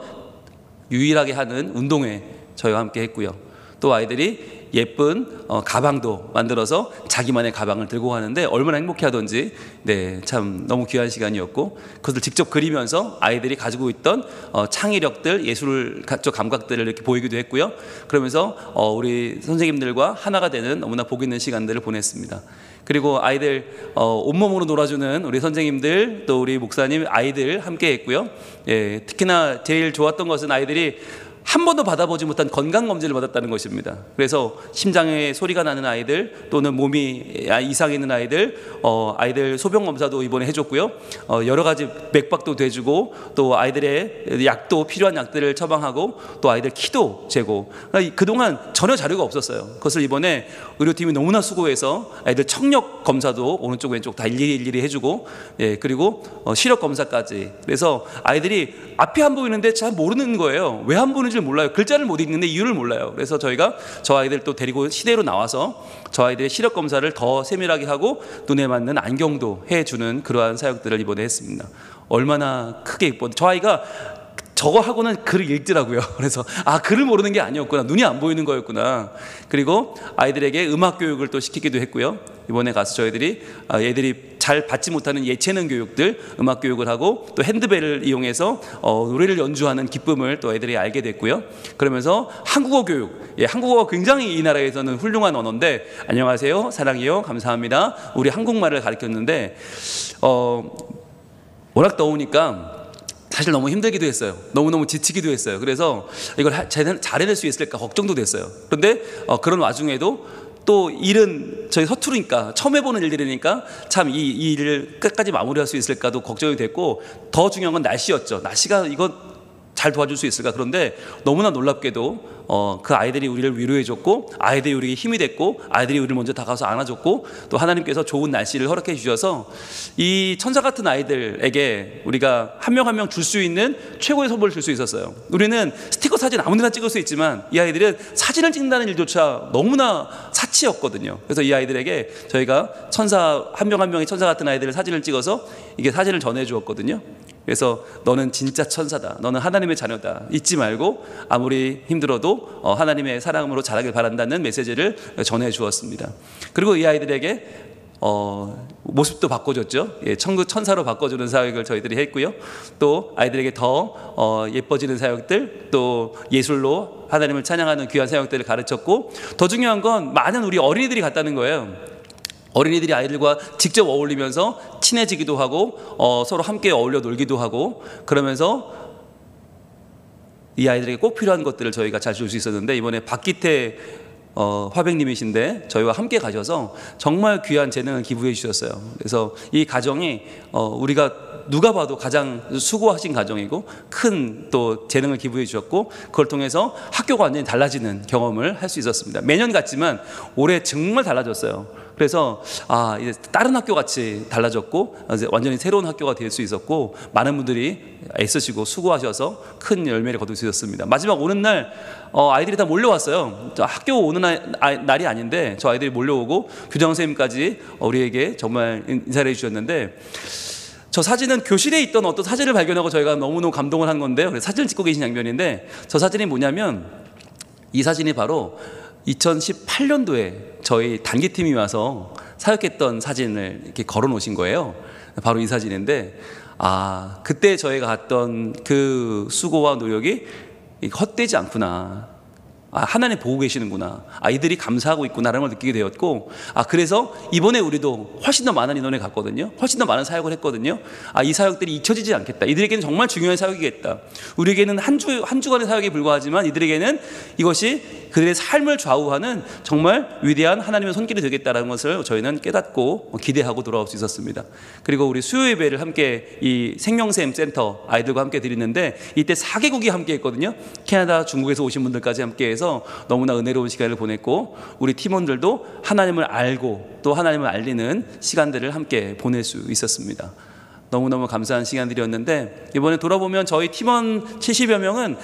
유일하게 하는 운동회 저희와 함께 했고요. 또 아이들이 예쁜 가방도 만들어서 자기만의 가방을 들고 가는데 얼마나 행복해하던지, 네, 참 너무 귀한 시간이었고, 그것을 직접 그리면서 아이들이 가지고 있던 창의력들, 예술적 감각들을 이렇게 보이기도 했고요. 그러면서 우리 선생님들과 하나가 되는 너무나 복 있는 시간들을 보냈습니다. 그리고 아이들 온몸으로 놀아주는 우리 선생님들, 또 우리 목사님, 아이들 함께 했고요. 예, 특히나 제일 좋았던 것은 아이들이 한 번도 받아보지 못한 건강검진을 받았다는 것입니다. 그래서 심장에 소리가 나는 아이들, 또는 몸이 이상 있는 아이들, 아이들 소변검사도 이번에 해줬고요. 여러 가지 맥박도 돼주고, 또 아이들의 약도, 필요한 약들을 처방하고, 또 아이들 키도 재고. 그동안 전혀 자료가 없었어요. 그것을 이번에 의료팀이 너무나 수고해서 아이들 청력 검사도 오른쪽 왼쪽 다 일일이 해주고, 예, 그리고 시력 검사까지. 그래서 아이들이 앞이 안 보이는데 잘 모르는 거예요. 왜 안 보이는지 몰라요. 글자를 못 읽는데 이유를 몰라요. 그래서 저희가 저 아이들 또 데리고 시내로 나와서 저 아이들의 시력 검사를 더 세밀하게 하고 눈에 맞는 안경도 해주는 그러한 사역들을 이번에 했습니다. 얼마나 크게 예뻐. 저 아이가 저거 하고는 글을 읽더라고요. 그래서 글을 모르는 게 아니었구나, 눈이 안 보이는 거였구나. 그리고 아이들에게 음악 교육을 또 시키기도 했고요. 이번에 가서 저희들이 애들이 잘 받지 못하는 예체능 교육들, 음악 교육을 하고, 또 핸드벨을 이용해서 노래를 연주하는 기쁨을 또 애들이 알게 됐고요. 그러면서 한국어 교육, 예, 한국어가 굉장히 이 나라에서는 훌륭한 언어인데, 안녕하세요, 사랑해요, 감사합니다, 우리 한국말을 가르쳤는데 워낙 더우니까 사실 너무 힘들기도 했어요. 너무너무 지치기도 했어요. 그래서 이걸 잘해낼 수 있을까 걱정도 됐어요. 그런데 그런 와중에도 또 일은 저희 서투르니까, 처음 해보는 일들이니까 참 이 일을 끝까지 마무리할 수 있을까도 걱정이 됐고, 더 중요한 건 날씨였죠. 날씨가 이거 잘 도와줄 수 있을까? 그런데 너무나 놀랍게도 그 아이들이 우리를 위로해줬고, 아이들이 우리에게 힘이 됐고, 아이들이 우리를 먼저 다가와서 안아줬고, 또 하나님께서 좋은 날씨를 허락해 주셔서 이 천사 같은 아이들에게 우리가 한 명 한 명 줄 수 있는 최고의 선물을 줄 수 있었어요. 우리는 스티커 사진 아무데나 찍을 수 있지만 이 아이들은 사진을 찍는다는 일조차 너무나 사치였거든요. 그래서 이 아이들에게 저희가 천사 한 명 한 명의 천사 같은 아이들의 사진을 찍어서 이게 사진을 전해 주었거든요. 그래서 너는 진짜 천사다, 너는 하나님의 자녀다, 잊지 말고 아무리 힘들어도 하나님의 사랑으로 자라길 바란다는 메시지를 전해 주었습니다. 그리고 이 아이들에게 모습도 바꿔줬죠. 예, 천사로 바꿔주는 사역을 저희들이 했고요. 또 아이들에게 더 예뻐지는 사역들, 또 예술로 하나님을 찬양하는 귀한 사역들을 가르쳤고, 더 중요한 건 많은 우리 어린이들이 갔다는 거예요. 어린이들이 아이들과 직접 어울리면서 친해지기도 하고 서로 함께 어울려 놀기도 하고, 그러면서 이 아이들에게 꼭 필요한 것들을 저희가 잘 줄 수 있었는데, 이번에 박기태 화백님이신데 저희와 함께 가셔서 정말 귀한 재능을 기부해 주셨어요. 그래서 이 가정이 우리가 누가 봐도 가장 수고하신 가정이고 큰 또 재능을 기부해 주셨고, 그걸 통해서 학교가 완전히 달라지는 경험을 할 수 있었습니다. 매년 같지만 올해 정말 달라졌어요. 그래서 이제 다른 학교 같이 달라졌고, 이제 완전히 새로운 학교가 될 수 있었고, 많은 분들이 애쓰시고 수고하셔서 큰 열매를 거둘 수 있었습니다. 마지막 오는 날 아이들이 다 몰려왔어요. 학교 오는 날이 아닌데 저 아이들이 몰려오고 교장 선생님까지 우리에게 정말 인사를 해주셨는데, 저 사진은 교실에 있던 어떤 사진을 발견하고 저희가 너무너무 감동을 한 건데요. 그래서 사진을 찍고 계신 장면인데, 저 사진이 뭐냐면, 이 사진이 바로 2018년도에 저희 단기팀이 와서 사역했던 사진을 이렇게 걸어 놓으신 거예요. 바로 이 사진인데, 그때 저희가 갔던 그 수고와 노력이 헛되지 않구나, 하나님 보고 계시는구나, 이들이 감사하고 있구나라는 걸 느끼게 되었고, 그래서 이번에 우리도 훨씬 더 많은 인원을 갔거든요. 훨씬 더 많은 사역을 했거든요. 이 사역들이 잊혀지지 않겠다. 이들에게는 정말 중요한 사역이겠다. 우리에게는 한 주간의 사역에 불과하지만 이들에게는 이것이 그들의 삶을 좌우하는 정말 위대한 하나님의 손길이 되겠다라는 것을 저희는 깨닫고 기대하고 돌아올 수 있었습니다. 그리고 우리 수요 예배를 함께 이 생명샘 센터 아이들과 함께 드리는데, 이때 4개국이 함께 했거든요. 캐나다, 중국에서 오신 분들까지 함께 해서 너무나 은혜로운 시간을 보냈고, 우리 팀원들도 하나님을 알고 또 하나님을 알리는 시간들을 함께 보낼 수 있었습니다. 너무너무 감사한 시간들이었는데, 이번에 돌아보면 저희 팀원 70여 명은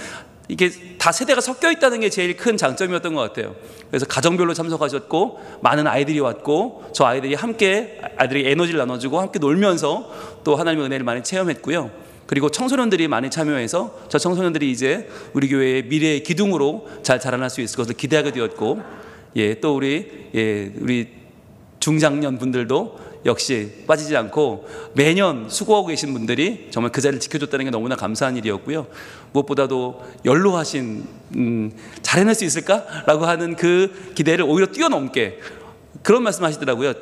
이게 다 세대가 섞여 있다는 게 제일 큰 장점이었던 것 같아요. 그래서 가정별로 참석하셨고, 많은 아이들이 왔고, 저 아이들이 함께 아이들에게 에너지를 나눠주고 함께 놀면서 또 하나님의 은혜를 많이 체험했고요. 그리고 청소년들이 많이 참여해서 저 청소년들이 이제 우리 교회의 미래의 기둥으로 잘 자라날 수 있을 것을 기대하게 되었고, 또 우리 중장년 분들도 역시 빠지지 않고 매년 수고하고 계신 분들이 정말 그 자리를 지켜줬다는 게 너무나 감사한 일이었고요. 무엇보다도 연로하신 잘 해낼 수 있을까라고 하는 그 기대를 오히려 뛰어넘게 그런 말씀 하시더라고요.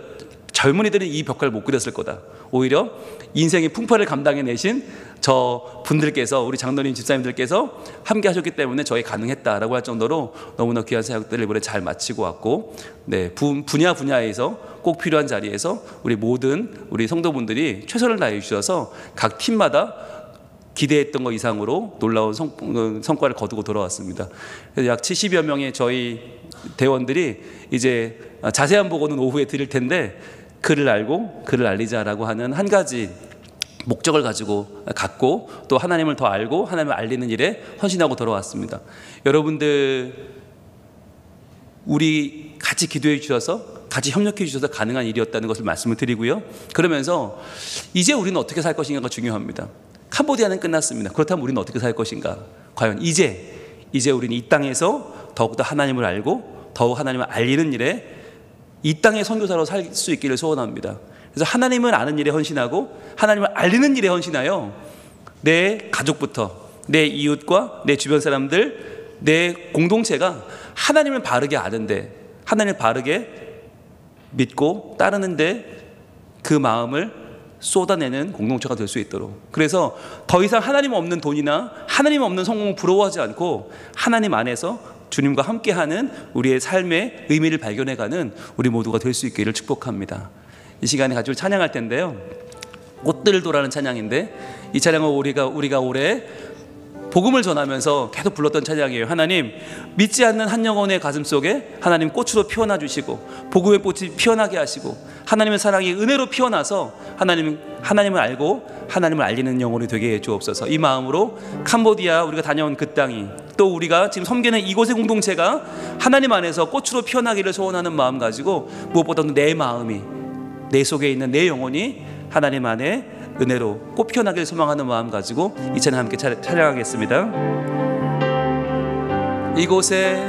젊은이들은 이 벽화를 못 그렸을 거다. 오히려 인생의 풍파를 감당해내신 저 분들께서, 우리 장로님 집사님들께서 함께 하셨기 때문에 저희 가능했다라고 할 정도로 너무나 귀한 사역들을 이번에 잘 마치고 왔고, 분야에서 꼭 필요한 자리에서 우리 모든 우리 성도분들이 최선을 다해 주셔서 각 팀마다 기대했던 것 이상으로 놀라운 성과를 거두고 돌아왔습니다. 그래서 약 70여 명의 저희 대원들이 이제 자세한 보고는 오후에 드릴 텐데, 그를 알고 그를 알리자라고 하는 한 가지 목적을 가지고 갔고, 또 하나님을 더 알고 하나님을 알리는 일에 헌신하고 돌아왔습니다. 여러분들 우리 같이 기도해 주셔서, 같이 협력해 주셔서 가능한 일이었다는 것을 말씀을 드리고요. 그러면서 이제 우리는 어떻게 살 것인가가 중요합니다. 캄보디아는 끝났습니다. 그렇다면 우리는 어떻게 살 것인가? 과연 이제 우리는 이 땅에서 더욱더 하나님을 알고 더욱 하나님을 알리는 일에 이 땅의 선교사로 살 수 있기를 소원합니다. 그래서 하나님을 아는 일에 헌신하고 하나님을 알리는 일에 헌신하여 내 가족부터 내 이웃과 내 주변 사람들, 내 공동체가 하나님을 바르게 아는데, 하나님을 바르게 믿고 따르는데 그 마음을 쏟아내는 공동체가 될 수 있도록, 그래서 더 이상 하나님 없는 돈이나 하나님 없는 성공을 부러워하지 않고 하나님 안에서 주님과 함께하는 우리의 삶의 의미를 발견해가는 우리 모두가 될 수 있기를 축복합니다. 이 시간에 같이 찬양할 텐데요, 꽃들을 도라는 찬양인데, 이 찬양은 우리가 올해 복음을 전하면서 계속 불렀던 찬양이에요. 하나님, 믿지 않는 한 영혼의 가슴 속에 하나님 꽃으로 피어나 주시고 복음의 꽃이 피어나게 하시고 하나님의 사랑이 은혜로 피어나서 하나님을 알고 하나님을 알리는 영혼이 되게 해 주옵소서. 이 마음으로 캄보디아 우리가 다녀온 그 땅이, 또 우리가 지금 섬기는 이곳의 공동체가 하나님 안에서 꽃으로 피어나기를 소원하는 마음 가지고 무엇보다도 내 마음이, 내 속에 있는 내 영혼이 하나님 안에 은혜로 꽃 피어나기를 소망하는 마음 가지고 이 찬양 함께 찬양하겠습니다. 이곳에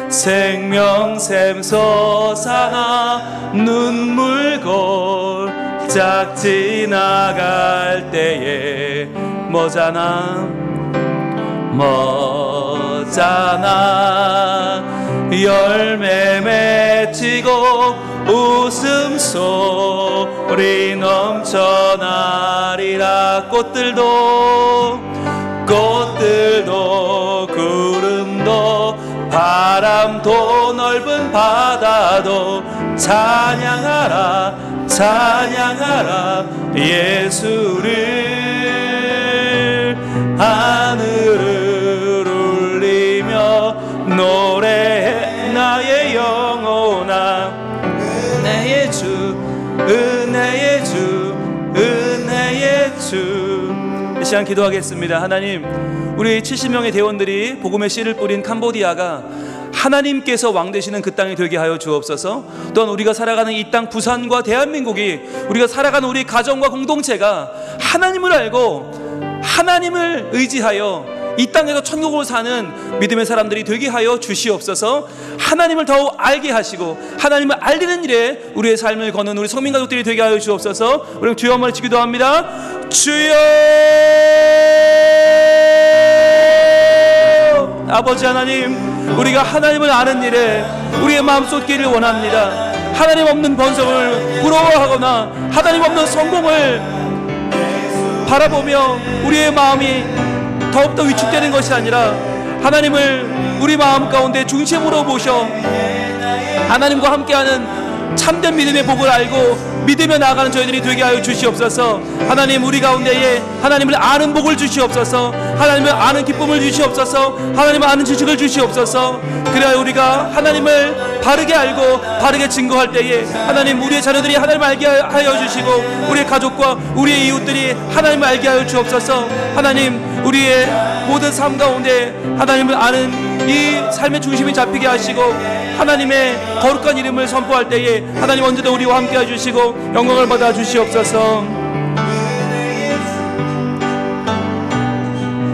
생명샘 솟아나 눈물 골짝 지나갈 때에 머잖아 열매 맺히고 웃음소리 넘쳐나리라. 꽃들도 구름도 바람도 넓은 바다도 찬양하라 예수를. 하늘을 울리며 노래해 나의 영혼아, 은혜의 주. 이 시간 기도하겠습니다. 하나님, 우리 70명의 대원들이 복음의 씨를 뿌린 캄보디아가 하나님께서 왕 되시는 그 땅이 되게 하여 주옵소서. 또한 우리가 살아가는 이 땅 부산과 대한민국이, 우리가 살아가는 우리 가정과 공동체가 하나님을 알고 하나님을 의지하여 이 땅에서 천국을 사는 믿음의 사람들이 되게 하여 주시옵소서. 하나님을 더욱 알게 하시고 하나님을 알리는 일에 우리의 삶을 거는 우리 성민 가족들이 되게 하여 주옵소서. 우리 주여 한번 기도합니다. 주여. 아버지 하나님, 우리가 하나님을 아는 일에 우리의 마음속 길을 원합니다. 하나님 없는 번성을 부러워하거나 하나님 없는 성공을 바라보며 우리의 마음이 더욱더 위축되는 것이 아니라 하나님을 우리 마음 가운데 중심으로 모셔 하나님과 함께하는 참된 믿음의 복을 알고 믿으며 나아가는 저희들이 되게 하여 주시옵소서. 하나님, 우리 가운데에 하나님을 아는 복을 주시옵소서. 하나님을 아는 기쁨을 주시옵소서. 하나님을 아는 지식을 주시옵소서. 그래야 우리가 하나님을 바르게 알고 바르게 증거할 때에 하나님, 우리의 자녀들이 하나님을 알게 하여 주시고 우리의 가족과 우리의 이웃들이 하나님을 알게 하여 주옵소서. 하나님, 우리의 모든 삶 가운데 하나님을 아는 이 삶의 중심이 잡히게 하시고 하나님의 거룩한 이름을 선포할 때에 하나님 언제도 우리와 함께 해주시고 영광을 받아 주시옵소서.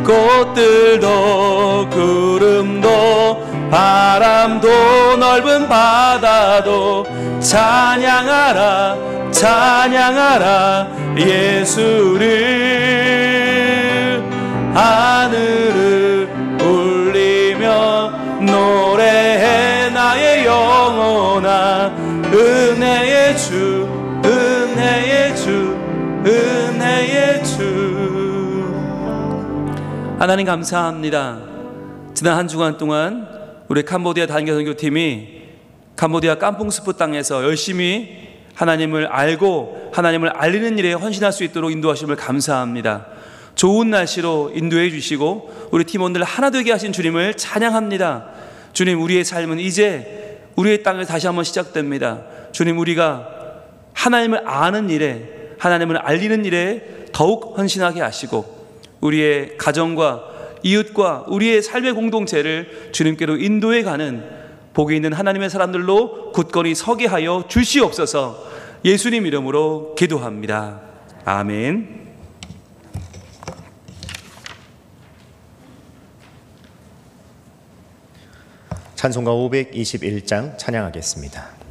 꽃들도 구름도 바람도 넓은 바다도 찬양하라 예수를. 하늘을 울리며 노래해 나의 영혼아, 은혜의 주. 하나님 감사합니다. 지난 한 주간 동안 우리 캄보디아 단기 선교팀이 캄보디아 깜풍스프 땅에서 열심히 하나님을 알고 하나님을 알리는 일에 헌신할 수 있도록 인도하심을 감사합니다. 좋은 날씨로 인도해 주시고 우리 팀원들 하나 되게 하신 주님을 찬양합니다. 주님, 우리의 삶은 이제 우리의 땅을 다시 한번 시작됩니다. 주님, 우리가 하나님을 아는 일에, 하나님을 알리는 일에 더욱 헌신하게 하시고 우리의 가정과 이웃과 우리의 삶의 공동체를 주님께로 인도해 가는 복이 있는 하나님의 사람들로 굳건히 서게 하여 주시옵소서. 예수님 이름으로 기도합니다. 아멘. 찬송가 521장 찬양하겠습니다.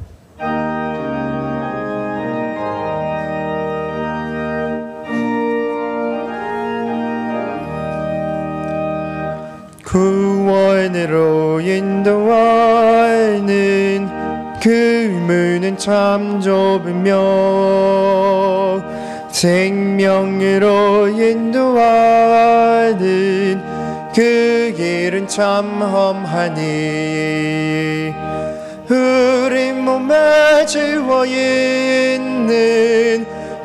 구원으로 인도하는 그 문은 참 좁으며 생명으로 인도하는 그 길은 참 험하니 우리 몸에 지워 있는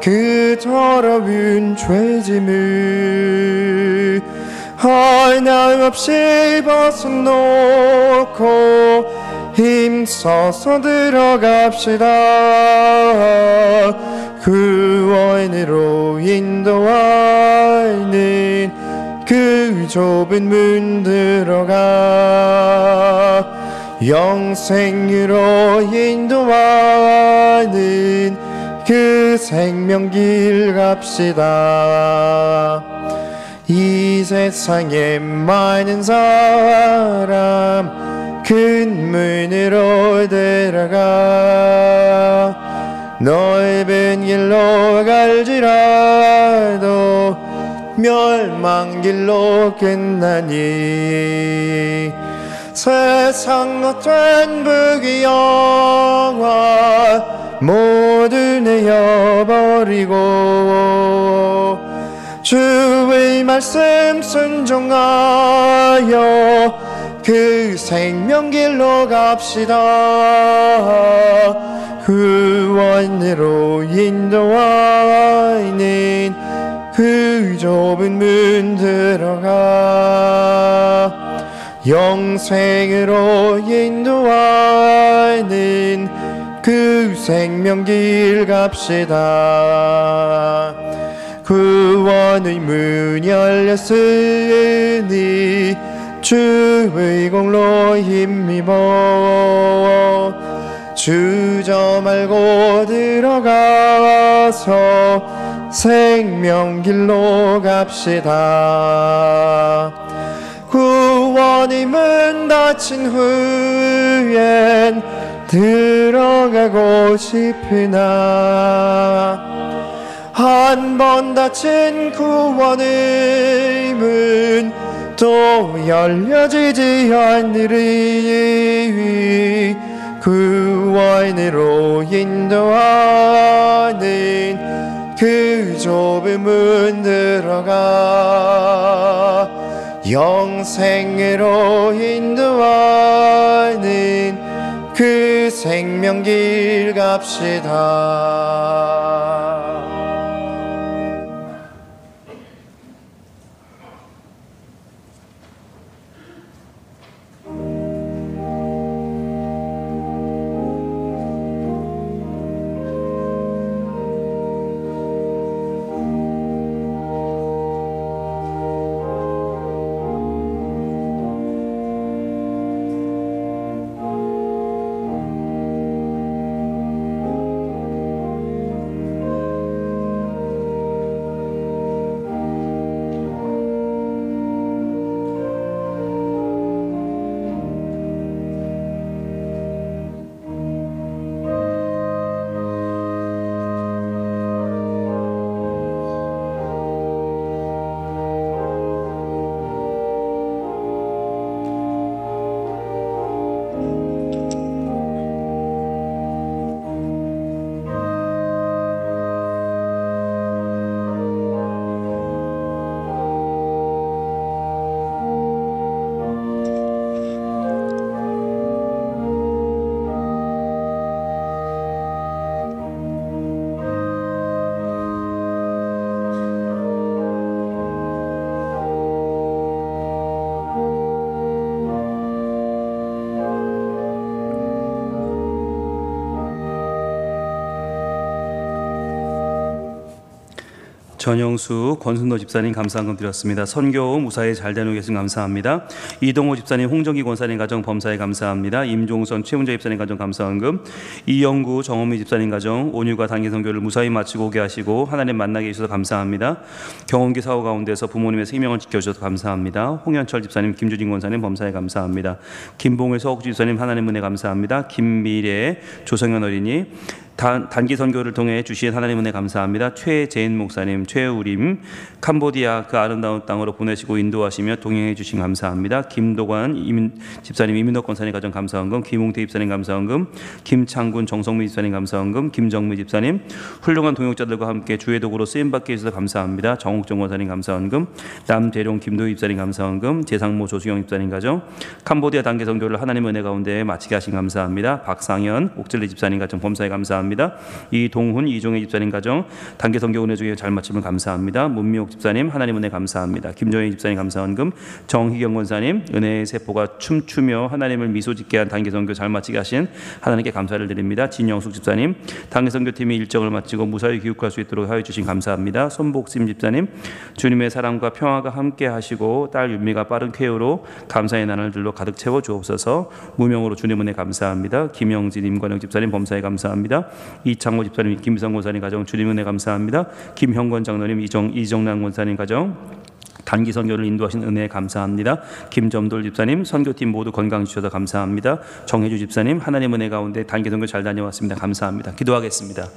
그 그 더러운 죄짐을 하나없이 벗어놓고 힘써서 들어갑시다. 구원으로 인도하는 그 좁은 문 들어가 영생으로 인도하는 그 생명길 갑시다. 이 세상에 많은 사람 큰 문으로 들어가 넓은 길로 갈지라도 멸망길로 끝나니 세상 어떤 부귀 영화 모두 내어버리고 주의 말씀 순종하여 그 생명길로 갑시다. 구원으로 인도하는 그 좁은 문 들어가 영생으로 인도하는 그 생명길 갑시다. 구원의 문 열렸으니 주의 공로 힘입어 주저 말고 들어가서 생명길로 갑시다. 구원의 문 닫힌 후엔 들어가고 싶으나 한 번 닫힌 구원의 문 또 열려지지 않으리. 구원으로 인도하는 그 좁은 문 들어가 영생으로 인도하는 그 생명길 갑시다. 전영수, 권순도 집사님 감사한금 드렸습니다. 선교 무사히 잘 다니고 계신 감사합니다. 이동호 집사님, 홍정기 권사님 가정 범사에 감사합니다. 임종선, 최문재 집사님 가정 감사한금, 이영구, 정원미 집사님 가정 온유가 단기 선교를 무사히 마치고 오게 하시고 하나님 만나게 해주셔서 감사합니다. 경운기 사후 가운데서 부모님의 생명을 지켜주셔서 감사합니다. 홍현철 집사님, 김주진 권사님 범사에 감사합니다. 김봉일, 서옥주 집사님 하나님 은혜 감사합니다. 김미래, 조성현 어린이 단기 선교를 통해 주신 하나님 은혜 감사합니다. 최재인 목사님, 최우림, 캄보디아 그 아름다운 땅으로 보내시고 인도하시며 동행해 주신 감사합니다. 김도관 집사님, 이민덕 권사님 가정 감사원금, 김홍태 집사님 감사원금, 김창군, 정성미 집사님 감사원금, 김정미 집사님 훌륭한 동역자들과 함께 주의 도구로 쓰임받게 해주셔서 감사합니다. 정옥정 권사님 감사원금, 남재룡, 김도희 집사님 감사원금, 재상모, 조수영 집사님 가정 캄보디아 단기 선교를 하나님 은혜 가운데 마치게 하신 감사합니다. 박상현, 옥진리 집사님 가정 범사에 감사합니다. 감사합니다. 이동훈, 이종혜 집사님 가정 단기 선교 은혜 중에 잘 맞춤을 감사합니다. 문미옥 집사님 하나님 은혜 감사합니다. 김정희 집사님 감사원금, 정희경 권사님 은혜의 세포가 춤추며 하나님을 미소 짓게 한 단기 선교 잘 마치게 하신 하나님께 감사를 드립니다. 진영숙 집사님 단기 선교팀이 일정을 마치고 무사히 귀국할 수 있도록 하여 주신 감사합니다. 손복심 집사님 주님의 사랑과 평화가 함께 하시고 딸 윤미가 빠른 쾌유로 감사의 나날들로 가득 채워 주옵소서. 무명으로 주님 은혜 감사합니다. 김영진, 임관영 집사님 범사에 감사합니다. 이창호 집사님, 김성 권사님 가정 주님 은혜 감사합니다. 김형권 장로님, 이정남 권사님 가정 단기 선교를 인도하신 은혜에 감사합니다. 김점돌 집사님 선교팀 모두 건강 주셔서 감사합니다. 정혜주 집사님 하나님 은혜 가운데 단기 선교 잘 다녀왔습니다. 감사합니다. 기도하겠습니다.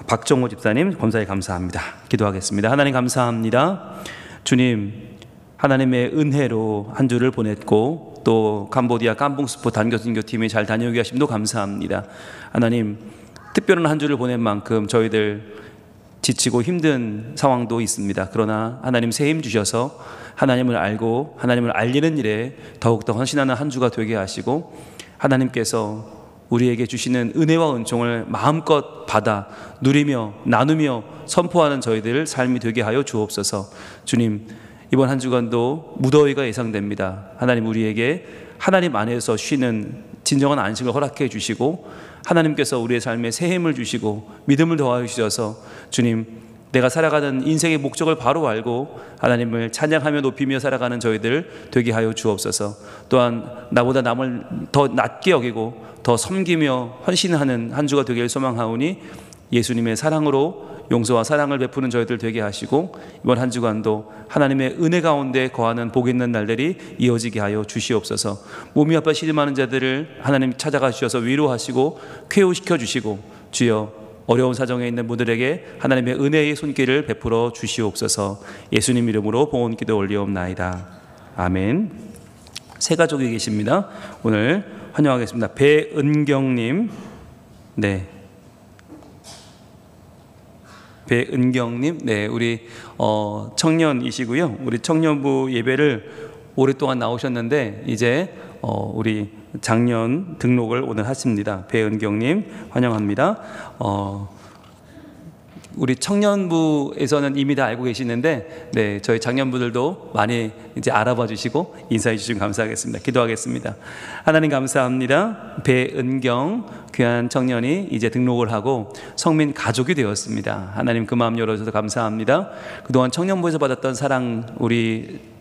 박정호 집사님 검사에 감사합니다. 기도하겠습니다. 하나님 감사합니다. 주님 하나님의 은혜로 한 주를 보냈고 또 캄보디아 깜붕스포 단교선교팀이 잘 다녀오게 하심도 감사합니다. 하나님 특별한 한 주를 보낸 만큼 저희들 지치고 힘든 상황도 있습니다. 그러나 하나님 새 힘 주셔서 하나님을 알고 하나님을 알리는 일에 더욱더 헌신하는 한 주가 되게 하시고 하나님께서 우리에게 주시는 은혜와 은총을 마음껏 받아 누리며 나누며 선포하는 저희들 삶이 되게 하여 주옵소서. 주님 이번 한 주간도 무더위가 예상됩니다. 하나님 우리에게 하나님 안에서 쉬는 진정한 안식을 허락해 주시고 하나님께서 우리의 삶에 새 힘을 주시고 믿음을 더하여 주셔서 주님 내가 살아가는 인생의 목적을 바로 알고 하나님을 찬양하며 높이며 살아가는 저희들 되게 하여 주옵소서. 또한 나보다 남을 더 낮게 여기고 더 섬기며 헌신하는 한 주가 되길 소망하오니 예수님의 사랑으로 용서와 사랑을 베푸는 저희들 되게 하시고 이번 한 주간도 하나님의 은혜 가운데 거하는 복 있는 날들이 이어지게 하여 주시옵소서. 몸이 아파 시름하는 자들을 하나님 찾아가 주셔서 위로하시고 쾌유시켜 주시고 주여 어려운 사정에 있는 분들에게 하나님의 은혜의 손길을 베풀어 주시옵소서. 예수님 이름으로 봉헌 기도 올리옵나이다. 아멘. 세 가족이 계십니다. 오늘 환영하겠습니다. 배은경님, 네. 배은경님, 네, 우리 청년이시고요. 우리 청년부 예배를 오랫동안 나오셨는데 이제 우리 작년 등록을 오늘 하십니다. 배은경님 환영합니다. 우리 청년부에서는 이미 다 알고 계시는데, 네, 저희 장년부들도 많이 이제 알아봐 주시고 인사해 주시면 감사하겠습니다. 기도하겠습니다. 하나님 감사합니다. 배은경 귀한 청년이 이제 등록을 하고 성민 가족이 되었습니다. 하나님 그 마음 열어주셔서 감사합니다. 그동안 청년부에서 받았던 사랑 우리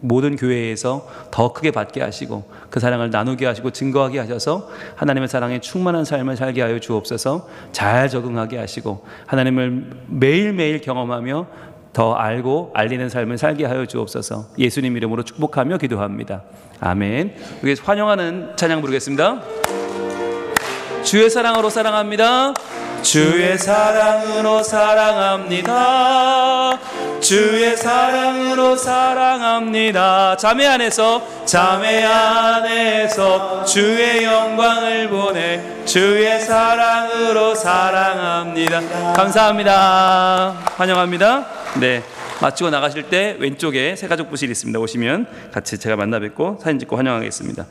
모든 교회에서 더 크게 받게 하시고 그 사랑을 나누게 하시고 증거하게 하셔서 하나님의 사랑에 충만한 삶을 살게 하여 주옵소서. 잘 적응하게 하시고 하나님을 매일매일 경험하며 더 알고 알리는 삶을 살게 하여 주옵소서. 예수님 이름으로 축복하며 기도합니다. 아멘. 우리 환영하는 찬양 부르겠습니다. 주의 사랑으로 사랑합니다. 주의 사랑으로 사랑합니다. 주의 사랑으로 사랑합니다. 자매 안에서 주의 영광을 보내 주의 사랑으로 사랑합니다. 감사합니다. 환영합니다. 네, 마치고 나가실 때 왼쪽에 새가족 부실이 있습니다. 오시면 같이 제가 만나 뵙고 사진 찍고 환영하겠습니다.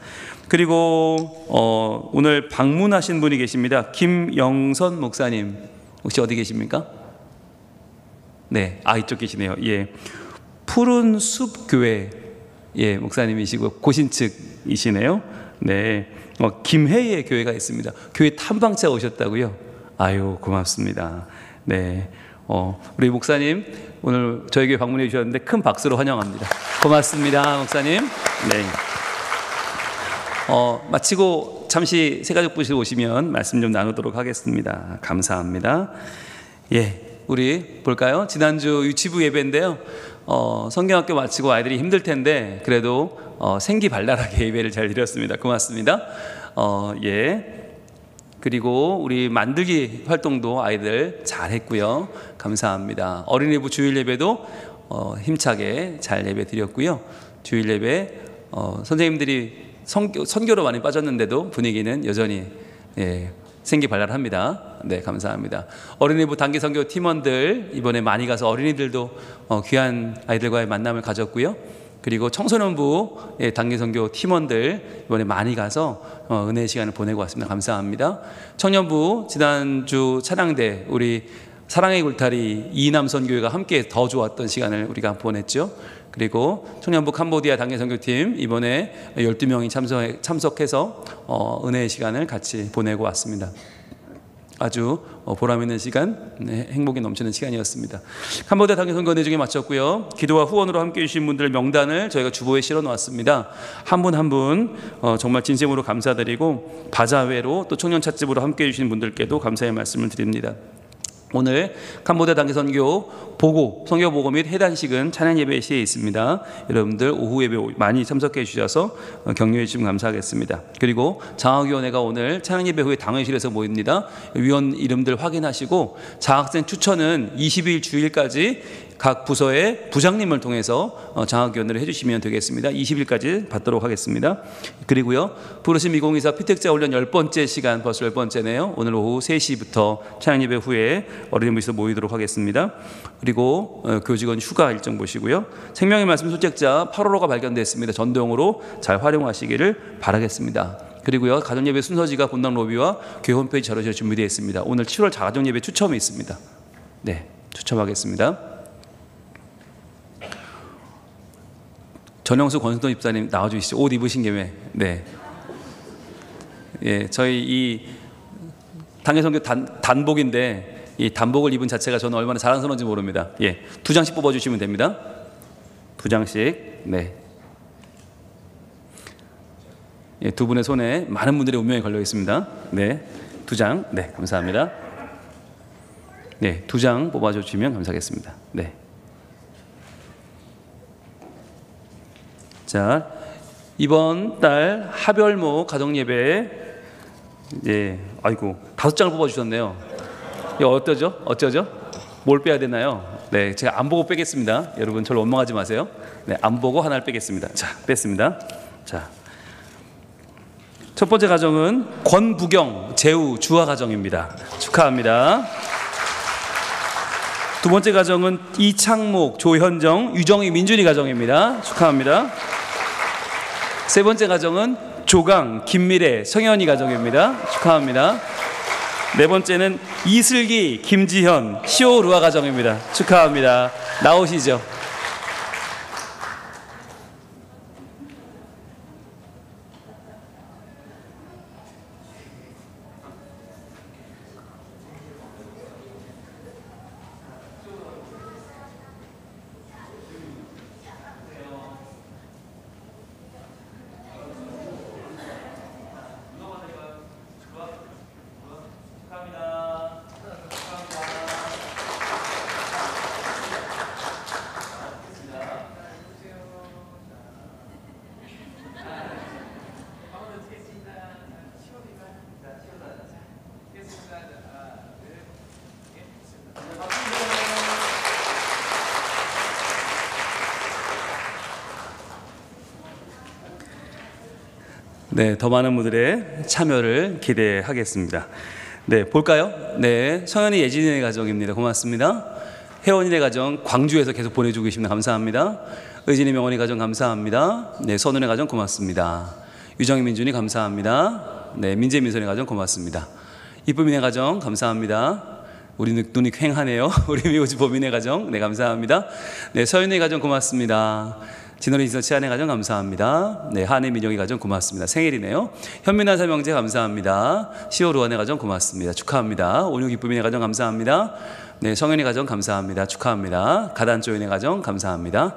그리고 오늘 방문하신 분이 계십니다. 김영선 목사님 혹시 어디 계십니까? 네, 이쪽 계시네요. 예, 푸른 숲 교회 목사님이시고 고신측이시네요. 네, 김해에 교회가 있습니다. 교회 탐방차 오셨다고요? 아유 고맙습니다. 네, 우리 목사님 오늘 저희 교회 방문해 주셨는데 큰 박수로 환영합니다. 고맙습니다, 목사님. 네. 마치고 잠시 새가족 부실 오시면 말씀 좀 나누도록 하겠습니다. 감사합니다. 예. 우리 볼까요? 지난주 유치부 예배인데요. 성경학교 마치고 아이들이 힘들 텐데 그래도 생기발랄하게 예배를 잘 드렸습니다. 고맙습니다. 예. 그리고 우리 만들기 활동도 아이들 잘 했고요. 감사합니다. 어린이부 주일 예배도 힘차게 잘 예배 드렸고요. 주일 예배 선생님들이 선교로 많이 빠졌는데도 분위기는 여전히 생기발랄합니다. 네, 감사합니다. 어린이부 단기 선교 팀원들 이번에 많이 가서 어린이들도 귀한 아이들과의 만남을 가졌고요. 그리고 청소년부 단기 선교 팀원들 이번에 많이 가서 은혜의 시간을 보내고 왔습니다. 감사합니다. 청년부 지난주 찬양대 우리 사랑의 굴다리 이남 선교회가 함께 더 좋았던 시간을 우리가 보냈죠. 그리고 청년부 캄보디아 단기 선교팀 이번에 12명이 참석해서 은혜의 시간을 같이 보내고 왔습니다. 아주 보람 있는 시간, 행복이 넘치는 시간이었습니다. 캄보디아 단기 선교 은혜 중에 마쳤고요. 기도와 후원으로 함께해 주신 분들 명단을 저희가 주보에 실어 놓았습니다. 한 분 한 분 정말 진심으로 감사드리고 바자회로 또 청년 찻집으로 함께해 주신 분들께도 감사의 말씀을 드립니다. 오늘 캄보디아 단기 선교 보고 선교 보고 및 해단식은 찬양 예배 시에 있습니다. 여러분들 오후 예배 많이 참석해 주셔서 격려해 주시면 감사하겠습니다. 그리고 장학위원회가 오늘 찬양 예배 후에 당회실에서 모입니다. 위원 이름들 확인하시고 장학생 추천은 20일 주일까지 각 부서의 부장님을 통해서 장학위원회를 해주시면 되겠습니다. 20일까지 받도록 하겠습니다. 그리고요, 부르심 2024 피택자 훈련 10번째 시간, 벌써 10번째네요. 오늘 오후 3시부터 찬양 예배 후에 어린이부에서 모이도록 하겠습니다. 그리고 교직원 휴가 일정 보시고요. 생명의 말씀 소책자 8호로가 발견됐습니다. 전도용으로 잘 활용하시기를 바라겠습니다. 그리고요, 가정예배 순서지가 본당 로비와 교회 홈페이지 자료실에 준비되어 있습니다. 오늘 7월 가정예배 추첨이 있습니다. 네, 추첨하겠습니다. 전영수 권순도 집사님 나와주시죠. 옷 입으신 김에. 네. 예, 저희 이 당회선교 단복인데 이 단복을 입은 자체가 저는 얼마나 자랑스러운지 모릅니다. 예, 2장씩 뽑아주시면 됩니다. 2장씩. 네. 예, 두 분의 손에 많은 분들의 운명이 걸려 있습니다. 네, 2장. 네, 감사합니다. 네, 2장 뽑아주시면 감사하겠습니다. 네. 자, 이번 달 하별모 가정예배, 예, 아이고, 5장을 뽑아주셨네요. 이거 어쩌죠? 뭘 빼야 되나요? 네, 제가 안 보고 빼겠습니다. 여러분, 저를 원망하지 마세요. 네, 안 보고 하나를 빼겠습니다. 자, 뺐습니다. 자, 첫 번째 가정은 권부경, 재우, 주화 가정입니다. 축하합니다. 두 번째 가정은 이창목, 조현정, 유정희, 민준이 가정입니다. 축하합니다. 세 번째 가정은 조강, 김미래, 성현이 가정입니다. 축하합니다. 네 번째는 이슬기, 김지현, 시오루아 가정입니다. 축하합니다. 나오시죠. 네, 더 많은 분들의 참여를 기대하겠습니다. 네, 볼까요? 네, 성현이 예진이네 가정입니다. 고맙습니다. 혜원이네 가정 광주에서 계속 보내주고 계십니다. 감사합니다. 의진이 명원이 가정 감사합니다. 네, 선은의 가정 고맙습니다. 유정희 민준이 감사합니다. 네, 민재 민선의 가정 고맙습니다. 이쁨이네 가정 감사합니다. 우리 눈이 퀭하네요. 우리 미호지 보민의 가정 네 감사합니다. 네, 서윤의 가정 고맙습니다. 진원이 지선 치안의 가정 감사합니다. 네, 한혜 민영이 가정 고맙습니다. 생일이네요. 현민아 삼형제 감사합니다. 시오루안의 가정 고맙습니다. 축하합니다. 온유 기쁨이네 가정 감사합니다. 네, 성현이 가정 감사합니다. 축하합니다. 가단조인의 가정 감사합니다.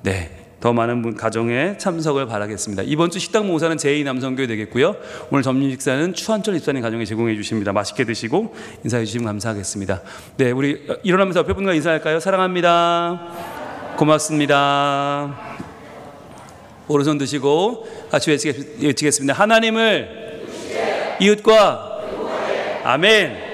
네, 더 많은 분 가정에 참석을 바라겠습니다. 이번 주 식당 봉사는 제2 남성교회 되겠고요. 오늘 점심 식사는 추한철 집사님 가정에 제공해 주십니다. 맛있게 드시고 인사해 주시면 감사하겠습니다. 네, 우리 일어나면서 옆에 분과 인사할까요? 사랑합니다. 고맙습니다. 오른손 드시고 같이 외치겠습니다. 하나님을 이웃과 아멘.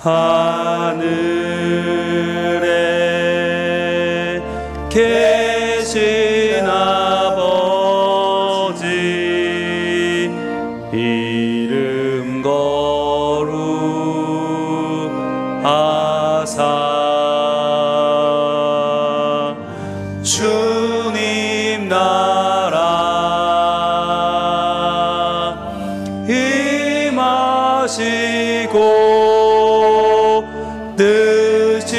하늘에 계신 아버지 임하시고 뜻이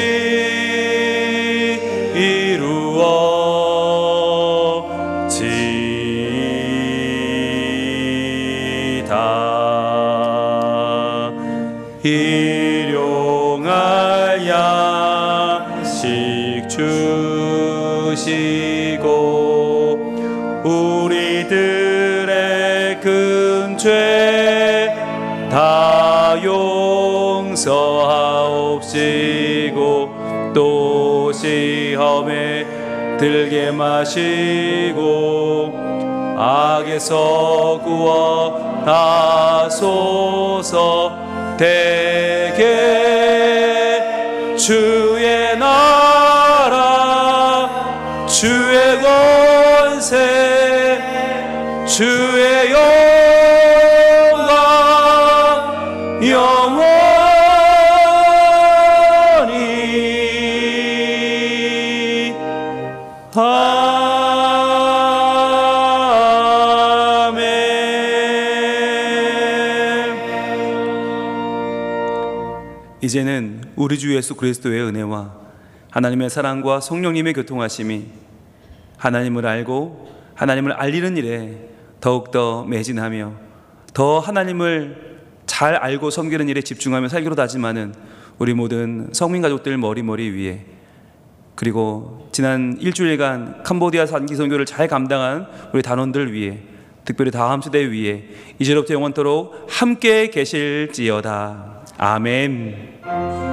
이루어지다. 일용할 양식 주시고 우리들의 큰 죄 다 용서하옵시고 또 시험에 들게 마시고 악에서 구원하소서. 대개 주의 나라 주의 권세 주의 영광 영원히 이제는 우리 주 예수 그리스도의 은혜와 하나님의 사랑과 성령님의 교통하심이 하나님을 알고 하나님을 알리는 일에 더욱더 매진하며 더 하나님을 잘 알고 섬기는 일에 집중하며 살기로 다짐하는 우리 모든 성민 가족들 머리 위에, 그리고 지난 일주일간 캄보디아 산기 선교를 잘 감당한 우리 단원들 위에, 특별히 다음 세대 위에 이제로부터 영원토록 함께 계실지어다. 아멘.